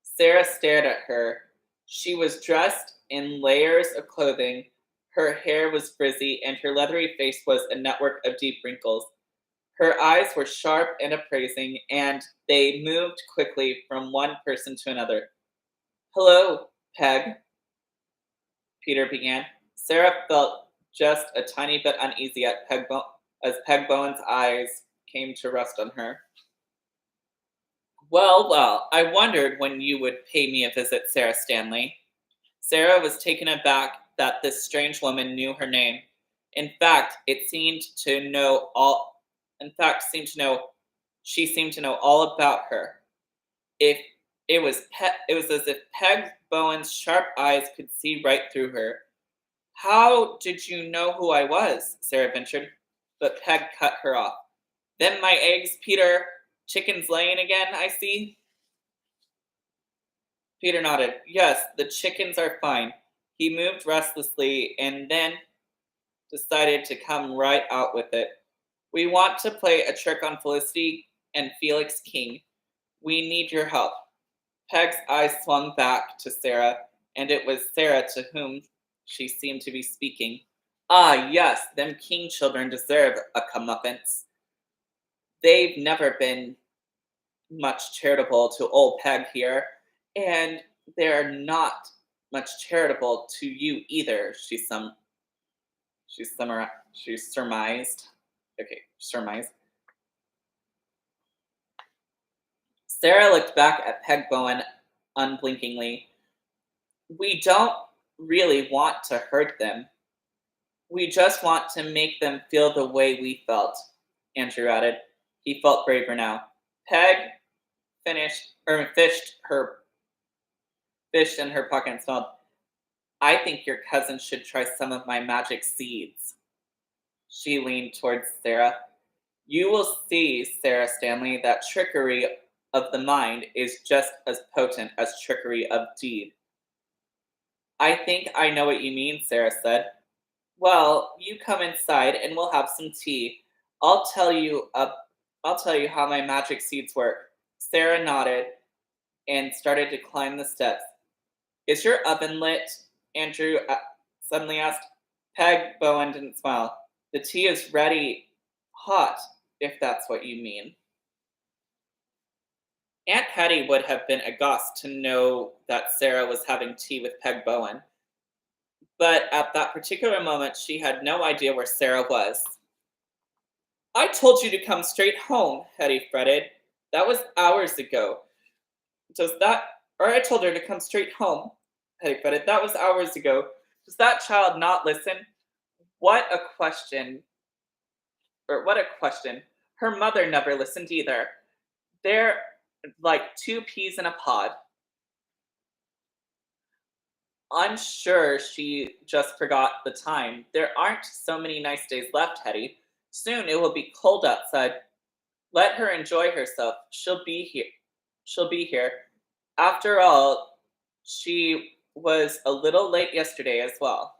Sarah stared at her. She was dressed in layers of clothing. Her hair was frizzy, and her leathery face was a network of deep wrinkles. Her eyes were sharp and appraising, and they moved quickly from one person to another. Hello, Peg, Peter began. Sarah felt just a tiny bit uneasy as Peg Bowen's eyes came to rest on her. Well, I wondered when you would pay me a visit, Sarah Stanley. Sarah was taken aback that this strange woman knew her name. In fact, she seemed to know all about her. If it was as if Peg Bowen's sharp eyes could see right through her. How did you know who I was? Sarah ventured, but Peg cut her off. Then my eggs, Peter. Chickens laying again, I see. Peter nodded. Yes, the chickens are fine. He moved restlessly and then decided to come right out with it. We want to play a trick on Felicity and Felix King. We need your help. Peg's eyes swung back to Sarah, and it was Sarah to whom she seemed to be speaking. Ah, yes, them King children deserve a comeuppance. They've never been much charitable to old Peg here, and they're not much charitable to you either, she surmised. Okay, surmised. Sarah looked back at Peg Bowen unblinkingly. We don't really want to hurt them. We just want to make them feel the way we felt, Andrew added. He felt braver now. Peg fished in her pocket and smiled. I think your cousin should try some of my magic seeds. She leaned towards Sarah. You will see, Sarah Stanley, that trickery of the mind is just as potent as trickery of deed. I think I know what you mean, Sarah said. Well, you come inside and we'll have some tea. I'll tell you how my magic seeds work. Sarah nodded and started to climb the steps. Is your oven lit? Andrew suddenly asked. Peg Bowen didn't smile. The tea is ready, hot, if that's what you mean. Aunt Hattie would have been aghast to know that Sarah was having tea with Peg Bowen, but at that particular moment she had no idea where Sarah was. I told you to come straight home, Hetty fretted. That was hours ago. I told her to come straight home, Hetty fretted. That was hours ago. Does that child not listen? What a question. Her mother never listened either. They're like two peas in a pod. I'm sure she just forgot the time. There aren't so many nice days left, Hetty. Soon it will be cold outside. Let her enjoy herself. She'll be here. After all, she was a little late yesterday as well.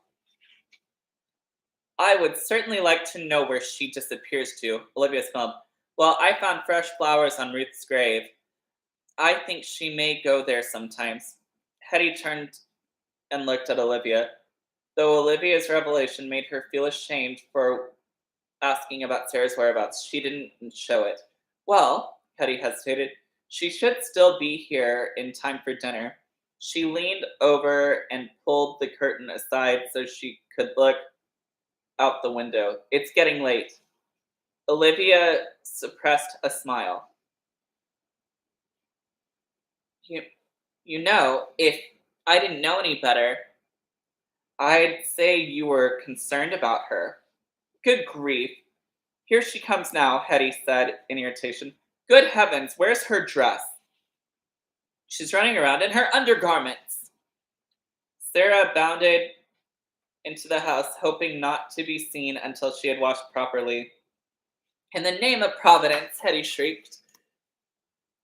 I would certainly like to know where she disappears to, Olivia smiled. Well, I found fresh flowers on Ruth's grave. I think she may go there sometimes. Hetty turned and looked at Olivia. Though Olivia's revelation made her feel ashamed for asking about Sarah's whereabouts, she didn't show it. Well, Hetty hesitated. She should still be here in time for dinner. She leaned over and pulled the curtain aside so she could look out the window. It's getting late. Olivia suppressed a smile. You, if I didn't know any better, I'd say you were concerned about her. Good grief. Here she comes now, Hetty said in irritation. Good heavens, where's her dress? She's running around in her undergarments. Sarah bounded into the house, hoping not to be seen until she had washed properly. In the name of Providence, Hetty shrieked.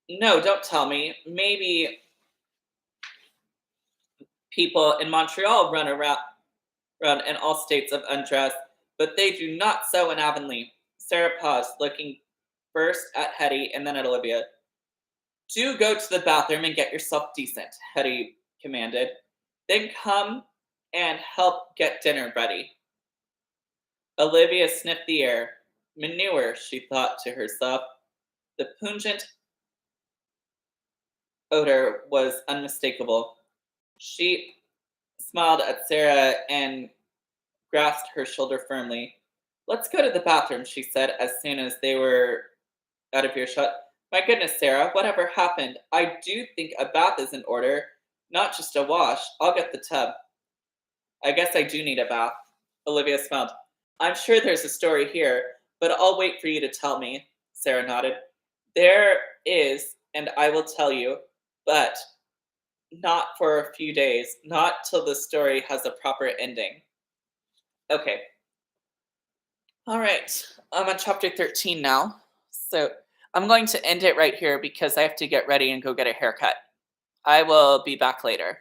No, don't tell me. Maybe people in Montreal run in all states of undress, but they do not so in Avonlea. Sarah paused, looking first at Hetty and then at Olivia. Do go to the bathroom and get yourself decent, Hetty commanded. Then come and help get dinner ready. Olivia sniffed the air. Manure, she thought to herself. The pungent odor was unmistakable. She smiled at Sarah and grasped her shoulder firmly. Let's go to the bathroom, she said as soon as they were out of earshot. My goodness, Sarah, whatever happened? I do think a bath is in order, not just a wash. I'll get the tub. I guess I do need a bath. Olivia smiled. I'm sure there's a story here, but I'll wait for you to tell me. Sarah nodded. There is, and I will tell you, but not for a few days, not till the story has a proper ending. Okay. All right. I'm on chapter 13 now. So I'm going to end it right here because I have to get ready and go get a haircut. I will be back later.